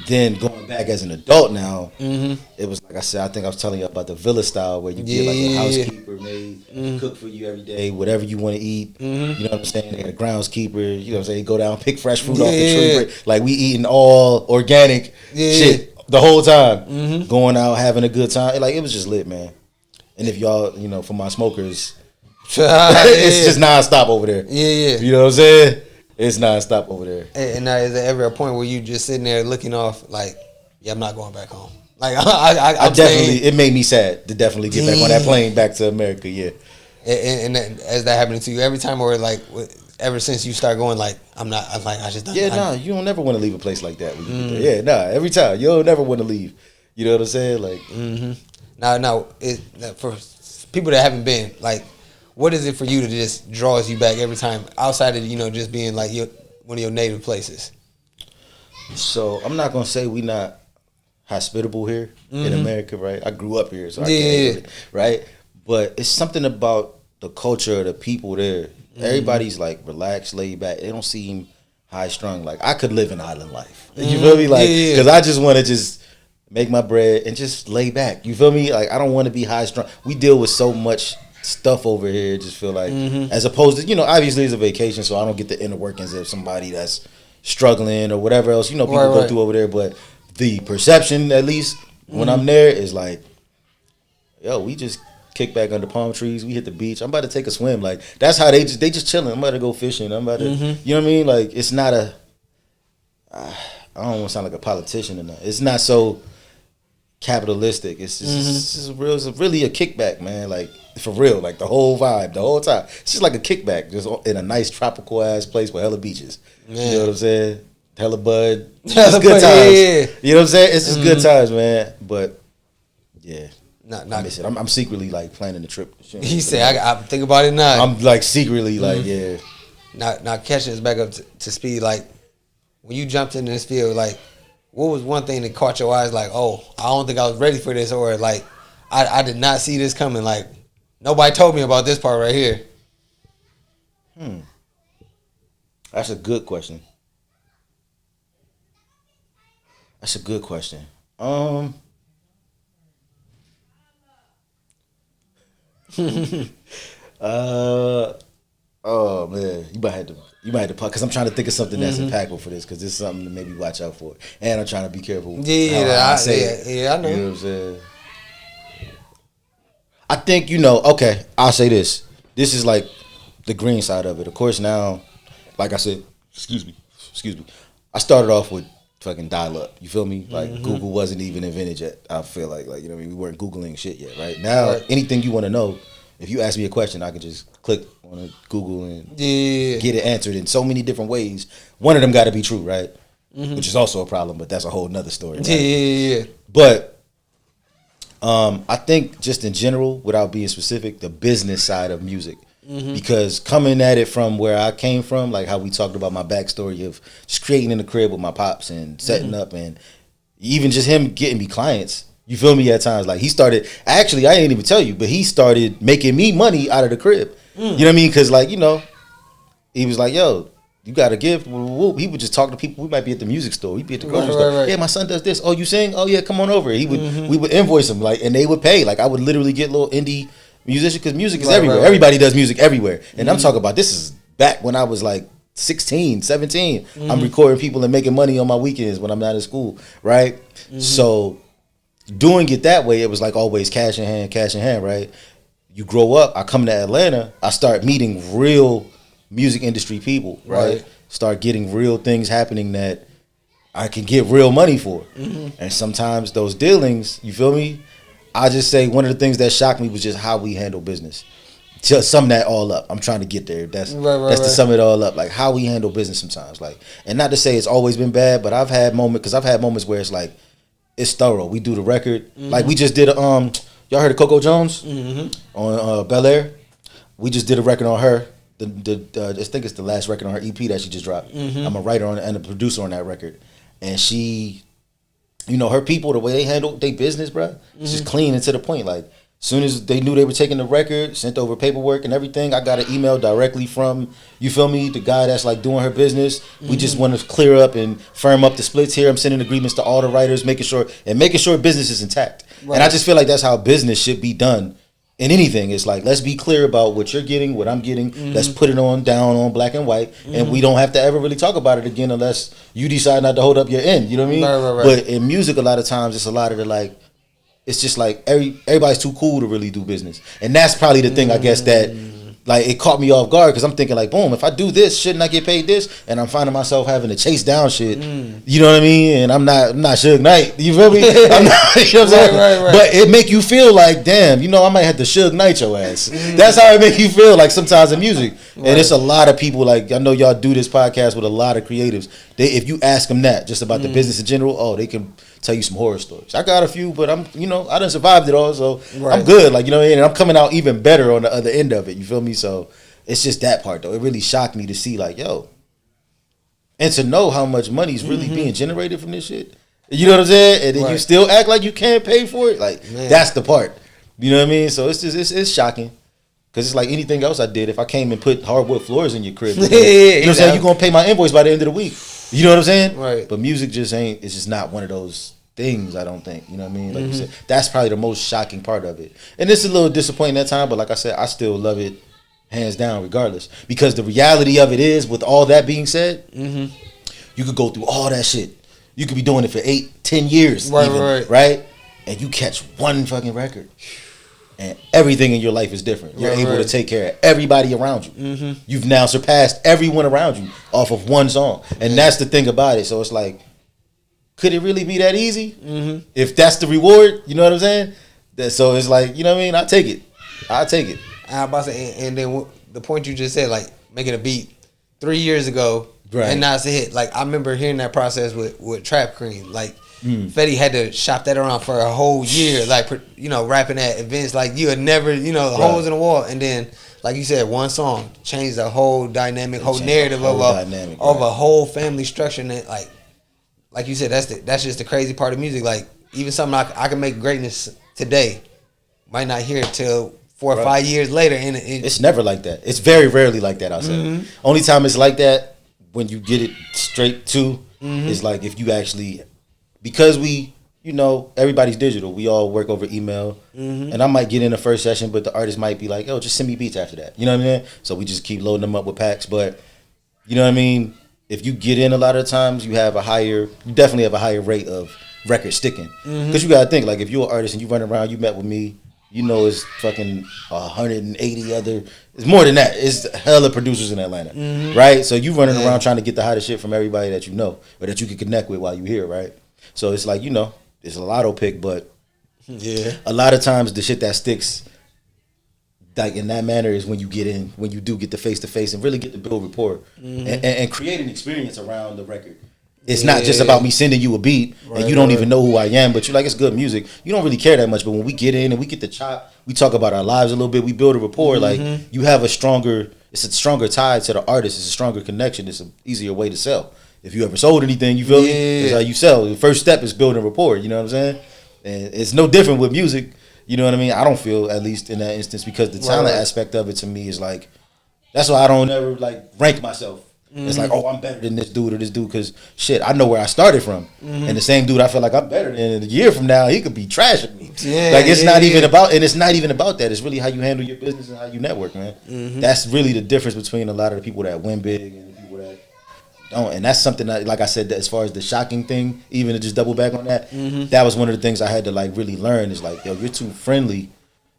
Then going back as an adult now, it was like I said, I think I was telling you about the villa style where you get like a housekeeper made, cook for you every day, whatever you want to eat. You know what I'm saying? They had a groundskeeper, you know what I'm saying? Go down, pick fresh fruit off the tree. Like we eating all organic shit the whole time. Going out, having a good time. Like it was just lit, man. And if y'all, you know, for my smokers, it's just nonstop over there. You know what I'm saying? It's nonstop over there. And now is there ever a point where you just sitting there looking off like, yeah, I'm not going back home? Like I definitely, it made me sad to definitely get back on that plane back to America. Yeah. And as that happening to you every time, or like ever since you start going like, I just don't. Yeah, you don't never want to leave a place like that. When you get there. Every time you don't never want to leave. You know what I'm saying? Like, now for people that haven't been, like, what is it for you to just draws you back every time outside of, you know, just being like one of your native places? So I'm not gonna say we not hospitable here in America, right? I grew up here, so I can't, right? But it's something about the culture of the people there. Everybody's like relaxed, laid back. They don't seem high strung. Like I could live an island life. You feel me? Like because I just want to just make my bread and just lay back. You feel me? Like I don't want to be high strung. We deal with so much stuff over here. Just feel like as opposed to, you know, obviously it's a vacation, so I don't get the inner workings of somebody that's struggling or whatever else, you know, people go through over there. But the perception, at least when I'm there, is like, yo, we just kick back under palm trees, we hit the beach, I'm about to take a swim. Like that's how they just chilling. I'm about to go fishing, I'm about to you know what I mean? Like it's not a I don't want to sound like a politician or not. It's not so capitalistic. It's just really a kickback, man. Like for real, like the whole vibe, the whole time. It's just like a kickback, just in a nice tropical ass place with hella beaches. Man. You know what I'm saying? Hella bud. It's good times. You know what I'm saying? It's just good times, man. But yeah, I miss it. I'm secretly like planning the trip. He said, "I think about it now." I'm like secretly like Now catching us back up to speed. Like when you jumped into this field, like what was one thing that caught your eyes? Like, oh, I don't think I was ready for this, or like, I did not see this coming. Like, nobody told me about this part right here. That's a good question. That's a good question. Oh man, you might have to because I'm trying to think of something that's impactful for this, because this is something to maybe watch out for, and I'm trying to be careful. Yeah, I say it. Yeah, I know. You know what I'm saying? I think okay, I'll say this. This is like the green side of it. Of course, now, like I said, excuse me. I started off with fucking dial up. You feel me? Like Google wasn't even invented yet. I feel like you know what I mean, we weren't Googling shit yet, right? Now, anything you want to know, if you ask me a question, I can just click on a Google and get it answered in so many different ways. One of them got to be true, right? Which is also a problem, but that's a whole nother story. Right? Yeah. But I think just in general, without being specific, the business side of music. Because coming at it from where I came from, like how we talked about my backstory of just creating in the crib with my pops and setting up, and even just him getting me clients. You feel me? At times, like he started. Actually, I didn't even tell you, but he started making me money out of the crib. You know what I mean? Because he was like, "Yo, you got a gift." He would just talk to people. We might be at the music store. We'd be at the grocery store. Right. Yeah, my son does this. Oh, you sing? Oh yeah, come on over. He would. We would invoice him, and they would pay. Like I would literally get little indie musicians, because music is everywhere. Everybody does music everywhere. And I'm talking about, this is back when I was like 16, 17. I'm recording people and making money on my weekends when I'm not at school, right? So doing it that way, it was like always cash in hand, right? You grow up, I come to Atlanta, I start meeting real music industry people, right? Start getting real things happening that I can get real money for. And sometimes those dealings, you feel me? I just say one of the things that shocked me was just how we handle business. To sum that all up, I'm trying to get there. That's to sum it all up, like how we handle business sometimes. Like, and not to say it's always been bad, but I've had moments where it's like it's thorough. We do the record, like we just did. Y'all heard of Coco Jones on Bel Air? We just did a record on her. I think it's the last record on her EP that she just dropped. I'm a writer on it and a producer on that record, and she. Her people, the way they handle their business, bro, it's just clean and to the point. Like, soon as they knew they were taking the record, sent over paperwork and everything, I got an email directly from, you feel me, the guy that's like doing her business. We just want to clear up and firm up the splits here. I'm sending agreements to all the writers, making sure business is intact. Right. And I just feel like that's how business should be done. In anything, it's like, let's be clear about what you're getting, what I'm getting. Let's put it down on black and white, and we don't have to ever really talk about it again unless you decide not to hold up your end. You know what I mean? Right. But in music, a lot of times, it's a lot of the like, it's just like everybody's too cool to really do business, and that's probably the thing I guess that like it caught me off guard, because I'm thinking like, boom, if I do this, shouldn't I get paid this? And I'm finding myself having to chase down shit. You know what I mean? And I'm not Suge Knight. You feel me? I'm not, you know what I'm saying? Right. But it make you feel like, damn, I might have to Suge Knight your ass. That's how it make you feel like sometimes in music. And it's a lot of people, like, I know y'all do this podcast with a lot of creatives. If you ask them that, just about the business in general, they can tell you some horror stories. I got a few, but I done survived it all, so I'm good. Like, and I'm coming out even better on the other end of it. You feel me? So it's just that part, though. It really shocked me to see, like, yo, and to know how much money is really being generated from this shit. You know what I'm saying? And then you still act like you can't pay for it. Like, that's the part. You know what I mean? So it's just it's shocking. Because it's like anything else I did. If I came and put hardwood floors in your crib, you know what I'm saying? You're going to pay my invoice by the end of the week. You know what I'm saying? Right. But music just ain't, it's just not one of those things, I don't think. You know what I mean? Like you said, that's probably the most shocking part of it. And it's a little disappointing that time, but like I said, I still love it hands down regardless. Because the reality of it is, with all that being said, you could go through all that shit. You could be doing it for 8-10 years, right? And you catch one fucking record. And everything in your life is different. You're able to take care of everybody around you. You've now surpassed everyone around you off of one song. And that's the thing about it. So it's like, could it really be that easy? If that's the reward, you know what I'm saying? So it's like, you know what I mean? I take it. I'm about to say, and then the point you just said, like making a beat 3 years ago, and now it's a hit. Like I remember hearing that process with Trap Cream. Like Fetty had to shop that around for a whole year, like rapping at events like you had never, holes in the wall, and then like you said, one song changed the whole dynamic, whole narrative of a whole family structure, and like like you said, that's just the crazy part of music. Like even something I can make greatness today, might not hear it till 4 or 5 years later, and it's never like that. It's very rarely like that. I'll say. Only time it's like that when you get it straight to is like if you actually, because we, you know, everybody's digital. We all work over email, and I might get in the first session, but the artist might be like, "Oh, just send me beats after that." You know what I mean? So we just keep loading them up with packs. But you know what I mean? If you get in a lot of times, you definitely have a higher rate of record sticking. Because you gotta think, like, if you're an artist and you run around, you met with me, you know, it's fucking 180 other. It's more than that. It's hella producers in Atlanta, right? So you running around trying to get the hottest shit from everybody that you know or that you can connect with while you here, right? So it's like, you know, it's a lotto pick, but a lot of times the shit that sticks, like in that manner, is when you do get the face to face and really get to build rapport and create an experience around the record. It's not just about me sending you a beat and you don't even know who I am, but you're like, it's good music. You don't really care that much, but when we get in and we get the chop, we talk about our lives a little bit, we build a rapport, like you have it's a stronger tie to the artist, it's a stronger connection, it's an easier way to sell. If you ever sold anything, you feel me? It's how you sell. The first step is building rapport, you know what I'm saying? And it's no different with music, you know what I mean? I don't feel, at least in that instance, because the talent aspect of it to me is like, that's why I don't ever like rank myself. It's like, oh, I'm better than this dude or this dude, because shit, I know where I started from. And the same dude I feel like I'm better than, in a year from now, he could be trashing me. Like it's not even about that. It's really how you handle your business and how you network, man. That's really the difference between a lot of the people that win big and the people that don't. And that's something that, like I said, that as far as the shocking thing, even to just double back on that, that was one of the things I had to like really learn is like, yo, you're too friendly.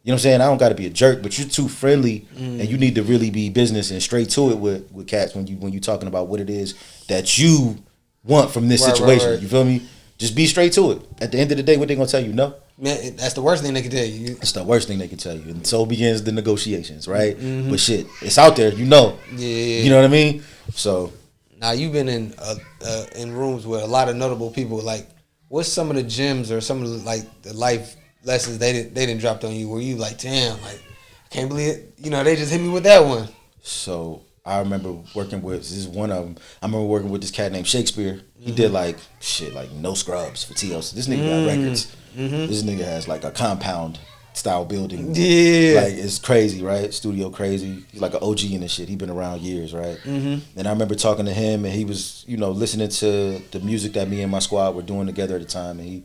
You know what I'm saying? I don't got to be a jerk, but you're too friendly, and you need to really be business and straight to it with cats when you talking about what it is that you want from this situation. You feel me? Just be straight to it. At the end of the day, what they gonna tell you? No. Man, that's the worst thing they can tell you. It's the worst thing they can tell you, and so begins the negotiations, right? But shit, it's out there. You know. You know what I mean? So now you've been in rooms with a lot of notable people. Like, what's some of the gems or some of the, like the life lessons they didn't dropped on you where you like, damn, like I can't believe it, you know, they just hit me with that one. So I remember working with this is one of them. I remember working with this cat named Shakespeare. He did like shit like No Scrubs for TLC. This nigga got records. This nigga has like a compound style building. Like it's crazy, right? Studio crazy. He's like an OG in this shit. He been around years, right? And I remember talking to him, and he was, you know, listening to the music that me and my squad were doing together at the time, and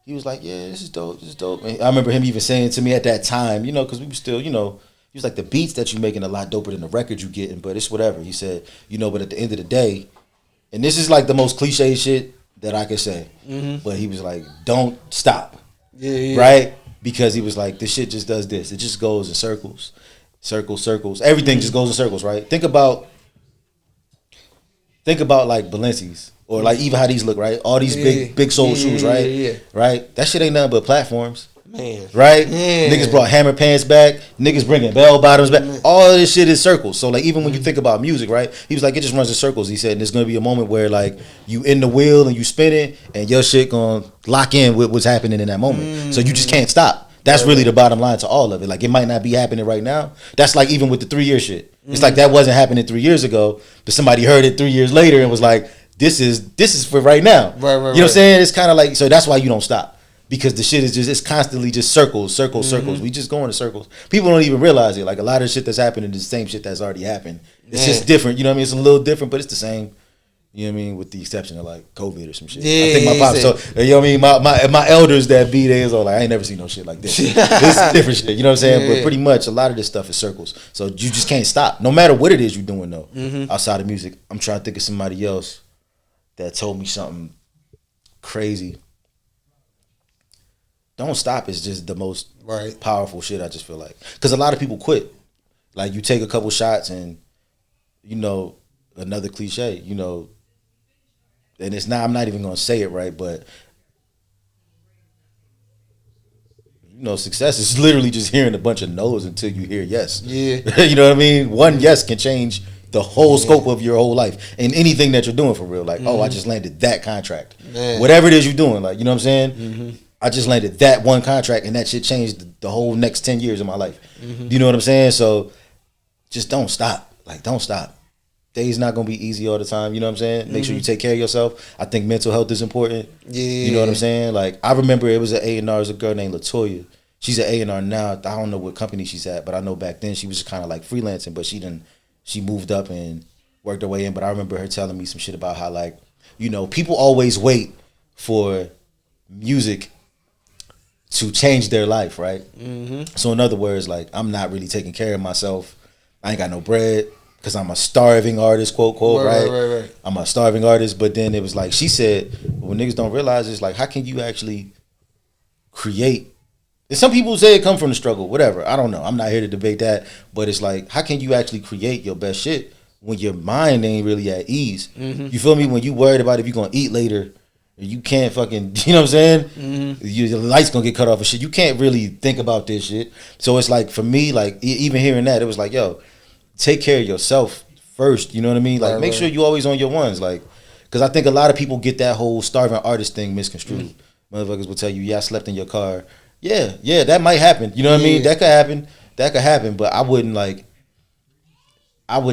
he was like, yeah, this is dope, this is dope. And I remember him even saying to me at that time, you know, because we were still, you know, he was like, the beats that you're making a lot doper than the records you getting, but it's whatever. He said, you know, but at the end of the day, and this is like the most cliche shit that I could say, but he was like, don't stop, right? Because he was like, this shit just does this. It just goes in circles, circles. Everything just goes in circles, right? Think about like Balenci's. Or like even how these look, right? All these big soul shoes, right? Right? That shit ain't nothing but platforms. Man. Right? Niggas brought hammer pants back. Niggas bringing bell bottoms back. All of this shit is circles. So like even when you think about music, right? He was like, it just runs in circles. He said, and there's going to be a moment where like you in the wheel and you spinning and your shit going to lock in with what's happening in that moment. So you just can't stop. That's really the bottom line to all of it. Like it might not be happening right now. That's like even with the 3-year shit. It's like that wasn't happening 3 years ago, but somebody heard it 3 years later and was like, this is for right now. You know what I'm saying? It's kind of like, so that's why you don't stop. Because the shit is just, it's constantly just circles. We just go in circles. People don't even realize it. Like a lot of shit that's happening is the same shit that's already happened. It's just different. You know what I mean? It's a little different, but it's the same. You know what I mean? With the exception of like COVID or some shit. I think my pops, so you know what I mean? My elders that be there is all like, I ain't never seen no shit like this. This is different shit. You know what I'm saying? But pretty much a lot of this stuff is circles. So you just can't stop. No matter what it is you're doing though, outside of music. I'm trying to think of somebody else that told me something crazy. Don't stop is just the most powerful shit, I just feel like. Because a lot of people quit. Like you take a couple shots and, you know, another cliche, you know, and it's not, I'm not even going to say it right, but, you know, success is literally just hearing a bunch of no's until you hear yes. You know what I mean? One yes can change the whole scope of your whole life and anything that you're doing for real. Like, oh, I just landed that contract. Whatever it is you're doing, like, you know what I'm saying? I just landed that one contract and that shit changed the whole next 10 years of my life. You know what I'm saying? So just don't stop. Like, don't stop. days not gonna be easy all the time. You know what I'm saying? Make sure you take care of yourself. I think mental health is important. Yeah. You know what I'm saying? Like I remember it was an A&R, it was a girl named Latoya. She's an A&R now. I don't know what company she's at, but I know back then she was just kind of like freelancing, but she moved up and worked her way in. But I remember her telling me some shit about how, like, you know, people always wait for music to change their life, right? So in other words, like, I'm not really taking care of myself. I ain't got no bread because I'm a starving artist, quote, right? I'm a starving artist. But then it was like, she said, what niggas don't realize is, like, how can you actually create? And some people say it come from the struggle, whatever. I don't know. I'm not here to debate that. But it's like, how can you actually create your best shit when your mind ain't really at ease? You feel me? When you worried about if you're going to eat later, you can't fucking, you know what I'm saying? Your light's going to get cut off and shit. You can't really think about this shit. So it's like, for me, like, even hearing that, it was like, yo, take care of yourself first. You know what I mean? Like, make sure you always on your ones. Like, because I think a lot of people get that whole starving artist thing misconstrued. Motherfuckers will tell you, yeah, I slept in your car. Yeah, that might happen. You know what I mean? That could happen. But I wouldn't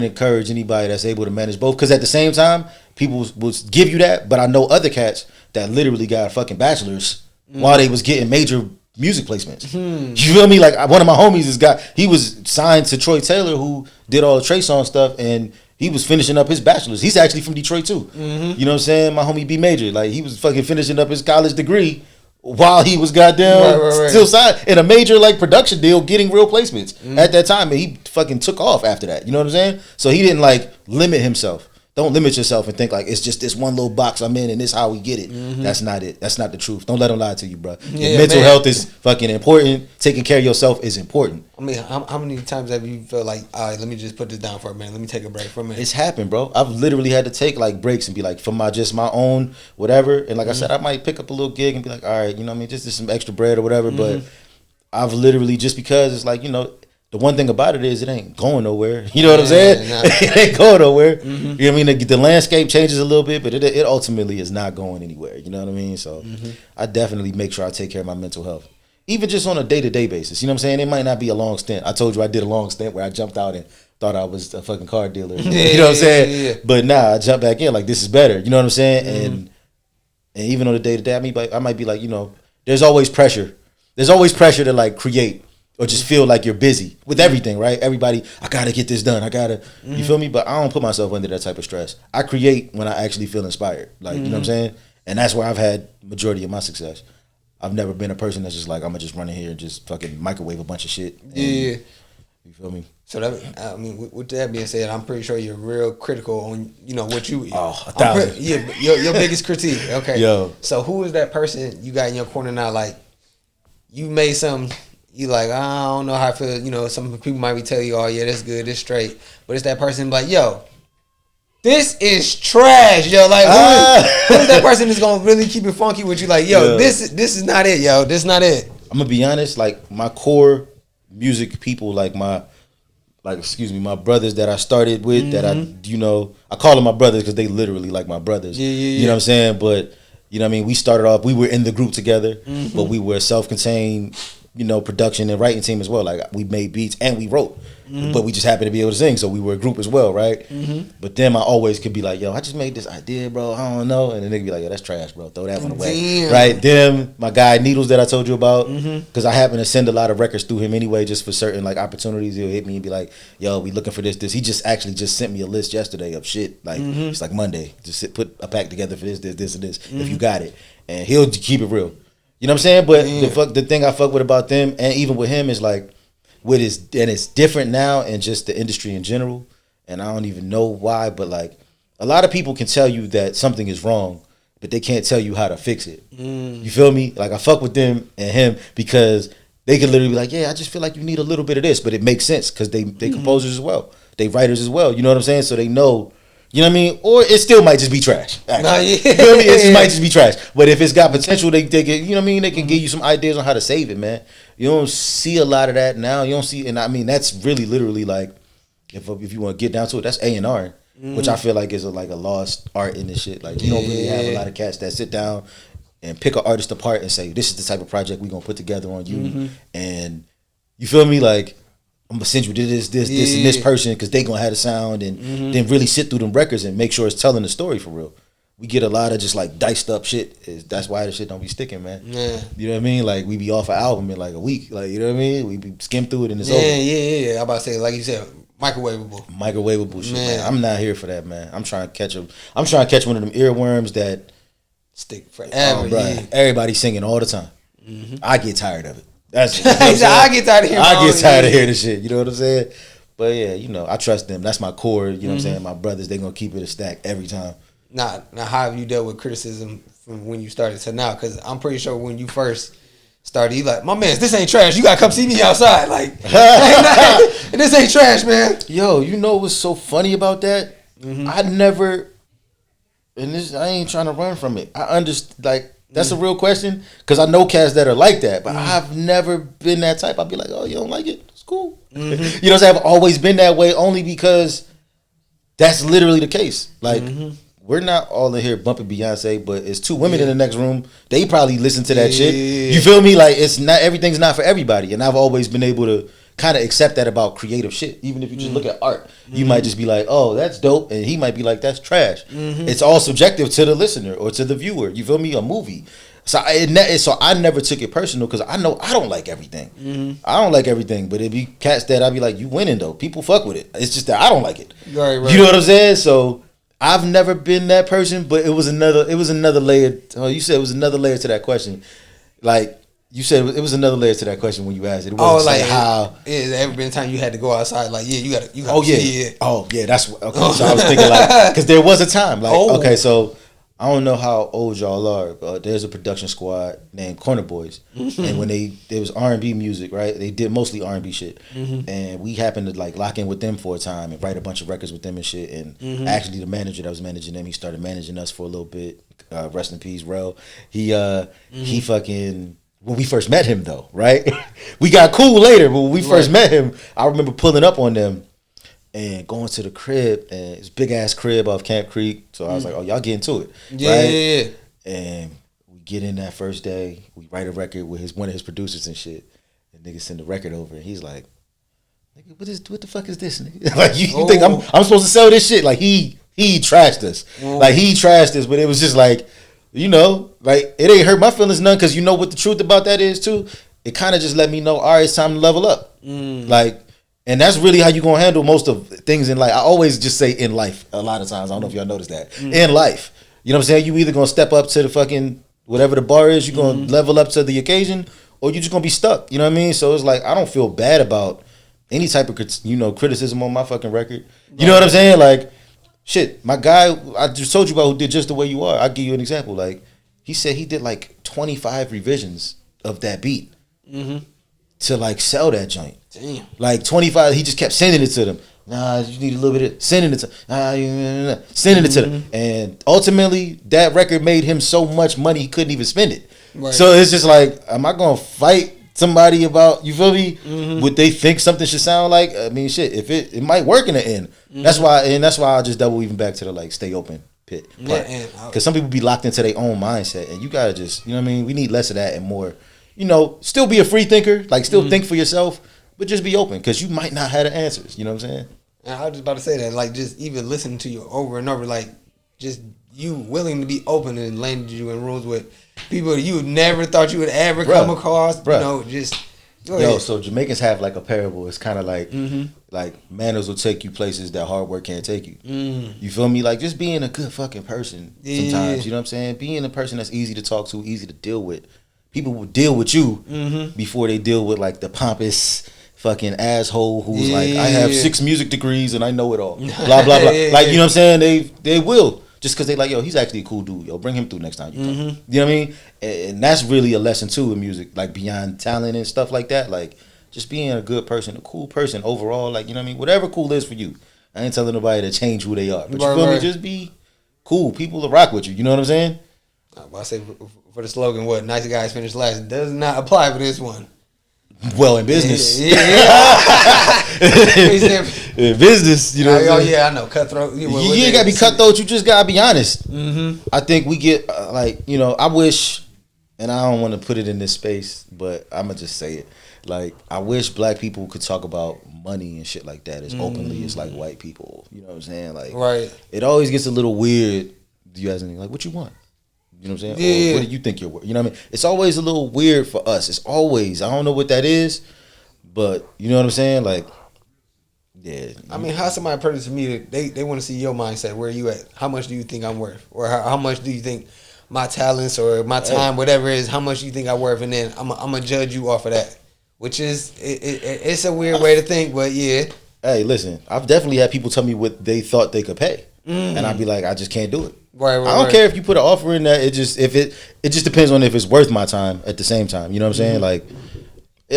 encourage anybody that's able to manage both. Because at the same time, people will give you that. But I know other cats that literally got fucking bachelors while they was getting major music placements. You feel me? Like, one of my homies he was signed to Troy Taylor, who did all the Trey Songz stuff, and he was finishing up his bachelor's. He's actually from Detroit too. You know what I'm saying? My homie B Major, like, he was fucking finishing up his college degree while he was goddamn still signed in a major, like, production deal, getting real placements at that time, and he fucking took off after that. You know what I'm saying? So he didn't, like, limit himself. Don't limit yourself and think like it's just this one little box I'm in and this how we get it. That's not it. That's not the truth. Don't let them lie to you, bro. Mental health is fucking important. Taking care of yourself is important. I mean, how many times have you felt like, all right, let me just put this down for a minute. Let me take a break for a minute. It's happened, bro. I've literally had to take like breaks and be like, for my own whatever. And like I said, I might pick up a little gig and be like, all right, you know what I mean, just some extra bread or whatever. But I've literally, just because it's like, you know, the one thing about it is it ain't going nowhere. You know what I'm saying? Nah. It ain't going nowhere. You know what I mean? The landscape changes a little bit, but it ultimately is not going anywhere. You know what I mean? So I definitely make sure I take care of my mental health. Even just on a day-to-day basis. You know what I'm saying? It might not be a long stint. I told you I did a long stint where I jumped out and thought I was a fucking car dealer. You know what I'm saying? But nah, I jumped back in like, this is better. You know what I'm saying? And even on the day-to-day, I might be like, you know, there's always pressure. There's always pressure to like create. Or just feel like you're busy with everything, right? Everybody, I gotta get this done. You feel me? But I don't put myself under that type of stress. I create when I actually feel inspired. Like, you know what I'm saying? And that's where I've had majority of my success. I've never been a person that's just like, I'm gonna just run in here and just fucking microwave a bunch of shit. You feel me? So that, I mean, with that being said, I'm pretty sure you're real critical on, you know, what you. Oh, 1,000. Your biggest critique. Okay. Yo. So who is that person you got in your corner now? Like, you made some. You like, I don't know how I feel. You know, some people might be telling you, oh yeah, that's good, that's straight. But it's that person like, yo, this is trash, yo. Like, who is that person that's gonna really keep it funky with you? Like, yo, this is not it, yo. This is not it. I'm gonna be honest. Like, my core music people, like my brothers that I started with, that I call them my brothers because they literally like my brothers. You know what I'm saying? But you know what I mean. We started off. We were in the group together, but we were self-contained. You know, production and writing team as well. Like, we made beats and we wrote, but we just happened to be able to sing, so we were a group as well, right? But then I always could be like, yo, I just made this idea, bro. I don't know, and then they be like, yo, that's trash, bro. Throw that one away, right? Them, my guy Needles that I told you about, because I happen to send a lot of records through him anyway, just for certain like opportunities. He'll hit me and be like, yo, we looking for this. He just sent me a list yesterday of shit. Like, it's like Monday, just put a pack together for this, and this, if you got it, and he'll keep it real. You know what I'm saying? But the thing I fuck with about them, and even with him, is like, it's different now in just the industry in general, and I don't even know why, but like, a lot of people can tell you that something is wrong, but they can't tell you how to fix it. You feel me? Like, I fuck with them and him because they can literally be like, yeah, I just feel like you need a little bit of this, but it makes sense because they composers as well, they writers as well. You know what I'm saying? So they know. You know what I mean? Or it still might just be trash. You know what I mean? It just might just be trash. But if it's got potential, they can, you know what I mean? They can give you some ideas on how to save it, man. You don't see a lot of that now. You don't see, and I mean, that's really literally like, if you want to get down to it, that's A&R, which I feel like is a lost art in this shit. Like, you don't really have a lot of cats that sit down and pick an artist apart and say, this is the type of project we're going to put together on you. And you feel me? Like, I'm gonna send you to this, and this person because they gonna have the sound, and then really sit through them records and make sure it's telling the story for real. We get a lot of just like diced up shit. That's why the shit don't be sticking, man. Yeah. You know what I mean? Like we be off an album in like a week. Like, you know what I mean? We be skim through it and it's over. Yeah. I'm about to say, like you said, microwavable shit, man. I'm not here for that, man. I'm trying to catch them. I'm trying to catch one of them earworms that stick forever. Everybody singing all the time. I get tired of it. That's I get tired of hearing the shit. You know what I'm saying? But yeah, you know, I trust them. That's my core. You know what I'm saying? My brothers, they gonna keep it a stack every time. Now, how have you dealt with criticism from when you started to now? Because I'm pretty sure when you first started, you like, my man, this ain't trash. You gotta come see me outside. Like, this ain't trash, man. Yo, you know what's so funny about that? I never, and this, I ain't trying to run from it. I understand, like, that's a real question because I know cats that are like that, but I've never been that type. I'll be like, oh, you don't like it? It's cool. You know what I'm saying? I've always been that way only because that's literally the case. Like, we're not all in here bumping Beyonce, but it's two women in the next room. They probably listen to that shit. You feel me? Like, it's not, everything's not for everybody. And I've always been able to kind of accept that about creative shit. Even if you just look at art, you might just be like, oh, that's dope. And he might be like, that's trash. It's all subjective to the listener or to the viewer. You feel me? A movie. So I never took it personal because I know I don't like everything. I don't like everything, but it be cats that I'd be like, you winning though. People fuck with it. It's just that I don't like it. Right. You know what I'm saying? So I've never been that person, but it was another layer. Oh, you said it was another layer to that question. Like you said, it was another layer to that question when you asked it. It wasn't like how. Has ever been a time you had to go outside? Like, you got. Oh yeah. See it. Oh yeah. That's okay. So I was thinking like, because there was a time like, okay, so I don't know how old y'all are, but there's a production squad named Corner Boys, and when there was R&B music, right? They did mostly R&B shit, and we happened to like lock in with them for a time and write a bunch of records with them and shit. And actually, the manager that was managing them, he started managing us for a little bit. Rest in peace, Rel. He fucking. When we first met him, though, right? We got cool later, but when we first met him, I remember pulling up on them and going to the crib, and it's big ass crib off Camp Creek. So I was like, "Oh, y'all get into it, right?" And we get in that first day. We write a record with one of his producers and shit. And nigga send the record over, and he's like, "Nigga, what the fuck is this, nigga? Like you think I'm supposed to sell this shit?" Like he trashed us, like he trashed us, but it was just like. You know, like it ain't hurt my feelings none because you know what the truth about that is too. It kind of just let me know, all right, it's time to level up. Like, and that's really how you gonna handle most of things in life. I always just say in life a lot of times. I don't know if y'all noticed that. In life, you know what I'm saying? You either gonna step up to the fucking whatever the bar is, you're gonna level up to the occasion, or you're just gonna be stuck. You know what I mean? So it's like I don't feel bad about any type of criticism on my fucking record. You know what I'm saying? Like. Shit, my guy, I just told you about who did Just the Way You Are. I'll give you an example. Like, he said he did like 25 revisions of that beat to like sell that joint. Damn. Like 25, he just kept sending it to them. Nah, you need a little bit of sending it to sending it to them. And ultimately, that record made him so much money he couldn't even spend it. Right. So it's just like, am I gonna fight somebody about, you feel me? Would they think something should sound like? I mean, shit, if it might work in the end. That's why I just double even back to the like stay open pit part. Because some people be locked into their own mindset, and you gotta just, you know what I mean? We need less of that and more, still be a free thinker, like still think for yourself, but just be open because you might not have the answers. You know what I'm saying? And I was just about to say that, like, just even listening to you over and over, like, just you willing to be open and landed you in rooms with people that you never thought you would ever come across. Just go ahead. So Jamaicans have like a parable. It's kind of like like manners will take you places that hard work can't take you. You feel me? Like just being a good fucking person sometimes. You know what I'm saying? Being a person that's easy to talk to, easy to deal with. People will deal with you before they deal with like the pompous fucking asshole who's like, I have 6 music degrees and I know it all. Blah blah blah. Like, you know what I'm saying? They will. Just because they like, yo, he's actually a cool dude. Yo, bring him through next time you come. You know what I mean? And that's really a lesson too in music, like beyond talent and stuff like that. Like just being a good person, a cool person overall. Like, you know what I mean? Whatever cool is for you. I ain't telling nobody to change who they are. But you feel me? Just be cool. People will rock with you. You know what I'm saying? I say for the slogan, what? Nice guys finish last. Does not apply for this one. Well, in business. In business, you know. I know. Cutthroat. You ain't got to be cutthroat. You just got to be honest. I think we get, I wish and I don't want to put it in this space, but I'm gonna just say it. Like, I wish black people could talk about money and shit like that as openly as like white people. You know what I'm saying? Like, Right. it always gets a little weird. Do you guys anything like what you want? You know what I'm saying? Yeah. Or what do you think you're worth? You know what I mean? It's always a little weird for us. It's always, I don't know what that is, but you know what I'm saying? Like, yeah. I mean, how somebody approaches to me, they want to see your mindset. Where are you at? How much do you think I'm worth? Or how much do you think my talents or my time, whatever it is, how much do you think I'm worth? And then I'm going to judge you off of that. Which is, it's a weird way to think, but yeah. Hey, listen, I've definitely had people tell me what they thought they could pay. And I'd be like, I just can't do it. Right, I don't care if you put an offer in that. It just depends on if it's worth my time at the same time. You know what I'm saying? Like,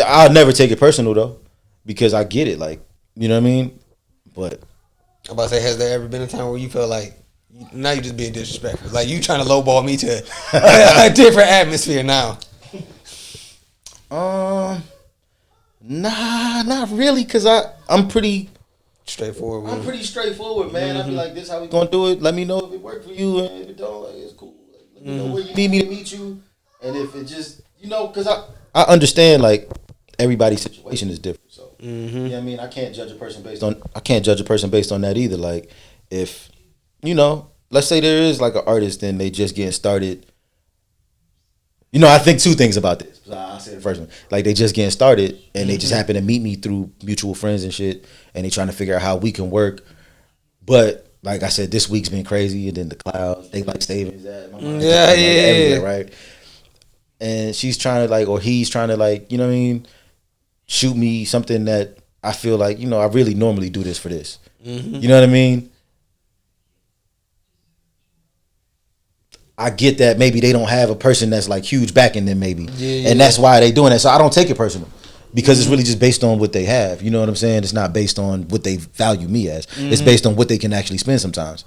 I'll never take it personal though, because I get it. Like, you know what I mean? But I'm about to say, has there ever been a time where you feel like now you just being disrespectful? Like you trying to lowball me to a different atmosphere now? Nah, not really, cause I'm pretty Straightforward. I'm pretty straightforward, man. I be like, this how we gonna do it. Let me know if it worked for you, and if it don't, like, it's cool. Like, let me know where you need me to meet you, and if it just, you know, cause I understand like everybody's situation is different. So you know what I mean, I can't judge a person based on that either. Like, if you know, let's say there is like an artist and they just getting started. You know, I think two things about this. I'll say the first one. Like, they just getting started, and they just happen to meet me through mutual friends and shit, and they trying to figure out how we can work. But, like I said, this week's been crazy, and then the clouds, they like savings that. Yeah. Right? And she's trying to, like, or he's trying to, like, you know what I mean, shoot me something that I feel like, you know, I really normally do this for this. You know what I mean? I get that maybe they don't have a person that's like huge backing them maybe. And that's why they doing that. So I don't take it personal because it's really just based on what they have. You know what I'm saying? It's not based on what they value me as. It's based on what they can actually spend sometimes.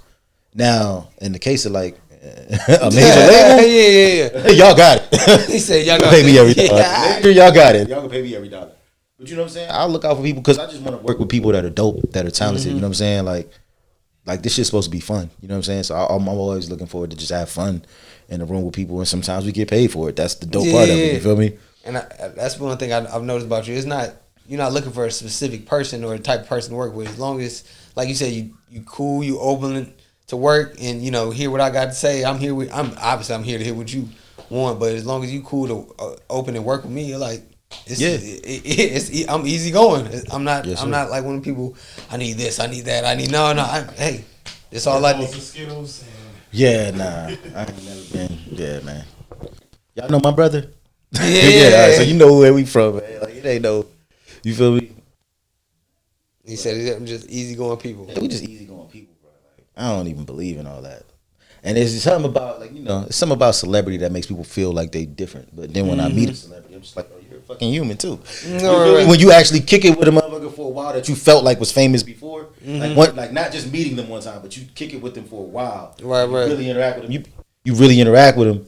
Now, in the case of like a major label, y'all got it. He said y'all got pay me every dollar. Y'all got it. Y'all can pay me every dollar. But you know what I'm saying? I'll look out for people because I just want to work with people that are dope, that are talented. You know what I'm saying? Like this shit's supposed to be fun, you know what I'm saying? So I'm always looking forward to just have fun in the room with people, and sometimes we get paid for it. That's the dope part of it. You feel me? And that's one thing I've noticed about you. It's not, you're not looking for a specific person or a type of person to work with. As long as, like you said, you cool, you open to work, and you know hear what I got to say. I'm here to hear what you want. But as long as you cool to open and work with me, you're like. I'm easy going. I'm not like one of the people. I need this. I need that. I need hey, it's all I need. Skittles. Yeah, nah. I ain't never been. Yeah, man. Y'all know my brother. Yeah. So you know where we from, man. Like, it ain't no. You feel me? He said I'm just easy going people. Yeah, we just easy going people, bro. Like, I don't even believe in all that. And there's something about like, you know, it's something about celebrity that makes people feel like they different. But then when I meet a celebrity, I'm just like, oh, you're a fucking human too. Right. When you actually kick it with a motherfucker for a while that you felt like was famous before, like not just meeting them one time, but you kick it with them for a while. Right. Really interact with them. You really interact with them.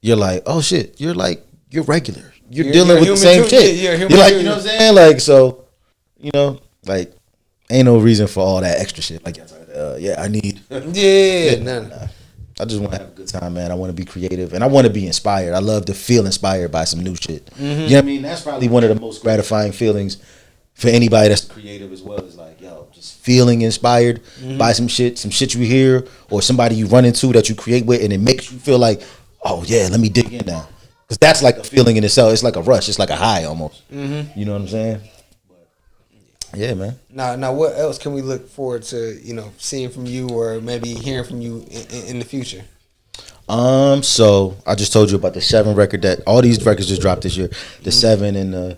You're like, oh shit, you're regular. You're dealing with the same shit. You're like, you know what I'm saying? Like, so, you know, like, ain't no reason for all that extra shit. Like, I need. Nah. I just want to have a good time, man. I want to be creative, and I want to be inspired. I love to feel inspired by some new shit. You know what I mean? That's probably one of the most gratifying feelings for anybody that's creative as well. Is like, yo, just feeling inspired by some shit you hear, or somebody you run into that you create with, and it makes you feel like, oh yeah, let me dig in now. Because that's like a feeling in itself. It's like a rush. It's like a high almost. You know what I'm saying? Yeah, man. Now, what else can we look forward to? You know, seeing from you, or maybe hearing from you in the future. So I just told you about the 7 record that all these records just dropped this year. The 7 and the.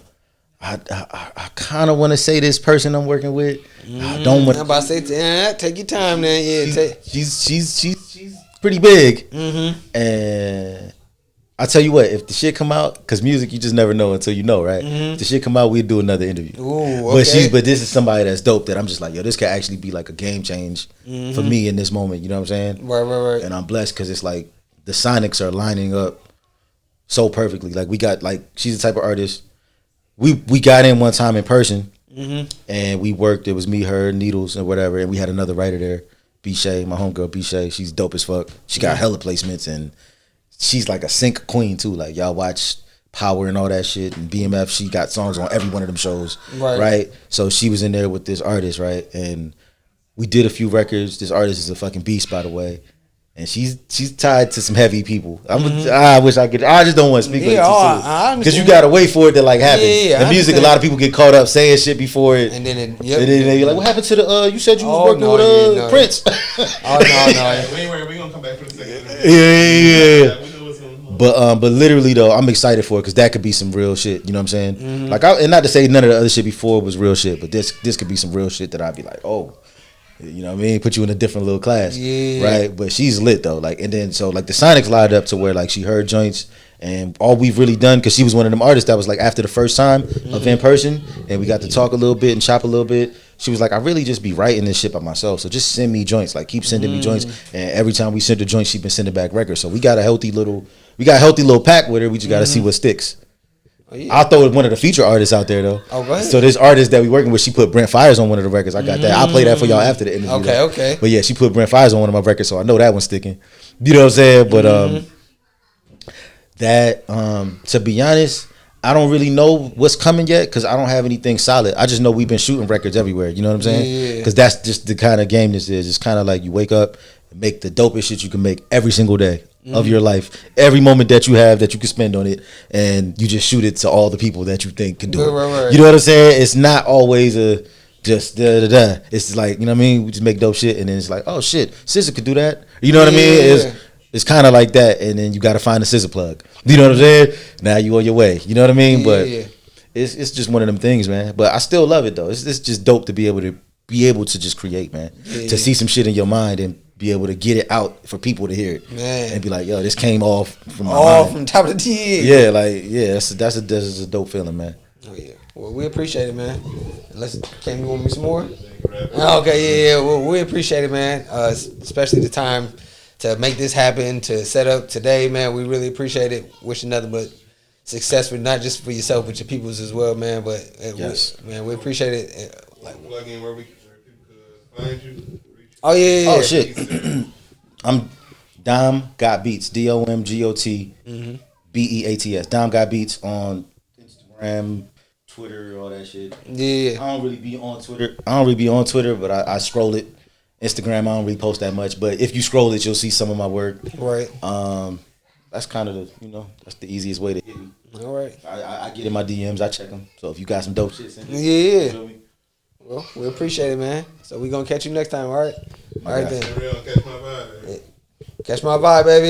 I kind of want to say this person I'm working with. I don't want. I'm about to say, take your time, then. Yeah, she's pretty big, and. I tell you what, if the shit come out, because music you just never know until you know, right? If the shit come out, we'll do another interview. Ooh, okay. But this is somebody that's dope that I'm just like, yo, this could actually be like a game change for me in this moment. You know what I'm saying? Right. And I'm blessed because it's like the sonics are lining up so perfectly. Like we got like she's the type of artist. We got in one time in person and we worked. It was me, her, Needles, and whatever, and we had another writer there, B Shay, my homegirl B Shay. She's dope as fuck. She got hella placements and. she's like a sync queen too. Like y'all watch Power and all that shit, and BMF. She got songs on every one of them shows, right? So she was in there with this artist, right? And we did a few records. This artist is a fucking beast, by the way. And she's tied to some heavy people. I wish I could. I just don't want to speak because you gotta wait for it to like happen. The music, a lot of people get caught up saying shit before it, and then you're like, "What happened to the? You said you was working with Prince." We gonna come back for the second. Yeah. But literally though, I'm excited for it because that could be some real shit. You know what I'm saying? Like, and not to say none of the other shit before was real shit, but this could be some real shit that I'd be like, oh. You know what I mean? Put you in a different little class, right? But she's lit though. Like, and then so like the Sonics lined up to where like she heard joints, and all we've really done because she was one of them artists that was like after the first time of in person, and we got to talk a little bit and chop a little bit. She was like, I really just be writing this shit by myself, so just send me joints. Like, keep sending me joints, and every time we send her joints, she been sending back records. So we got a healthy little pack with her. We just got to see what sticks. I'll throw one of the feature artists out there though. Oh, go ahead. So this artist that we working with, she put Brent Fires on one of the records. I got that. I'll play that for y'all after the interview. Okay. But yeah, she put Brent Fires on one of my records, so I know that one's sticking. You know what I'm saying? But to be honest, I don't really know what's coming yet because I don't have anything solid. I just know we've been shooting records everywhere. You know what I'm saying? Because that's just the kind of game this is. It's kind of like you wake up and make the dopest shit you can make every single day of your life. Every moment that you have that you can spend on it, and you just shoot it to all the people that you think can do it. Right. You know what I'm saying? It's not always a just da. It's like, you know what I mean? We just make dope shit, and then it's like, oh shit, SZA could do that. You know what I mean? It's kind of like that, and then you got to find a SZA plug. You know what I'm saying? Now you on your way. You know what I mean? But it's just one of them things, man. But I still love it though. It's just dope to be able to just create, man. To see some shit in your mind and be able to get it out for people to hear it, man, and be like, yo, this came off from my mind. From top of the T. That's a dope feeling, man. Oh yeah, well, we appreciate it, man. Can you want me some more? Okay, well, we appreciate it, man. Especially the time to make this happen, to set up today, man. We really appreciate it. Wish nothing but success for not just for yourself, but your peoples as well, man. But we appreciate it. Plug in where people could find you. Oh yeah. Oh shit. I'm Dom Got Beats. DOMGOT BEATS. Dom Got Beats on Instagram, Twitter, all that shit. Yeah. I don't really be on Twitter, but I scroll it. Instagram, I don't really post that much, but if you scroll it, you'll see some of my work. Right. That's kind of that's the easiest way to hit me. All right. I get in my DMs, I check them. So if you got some dope shit, send it. Yeah. You know me? Well, we appreciate it, man. So we gonna catch you next time, all right? All right then. Catch my vibe, baby. Catch my vibe, baby.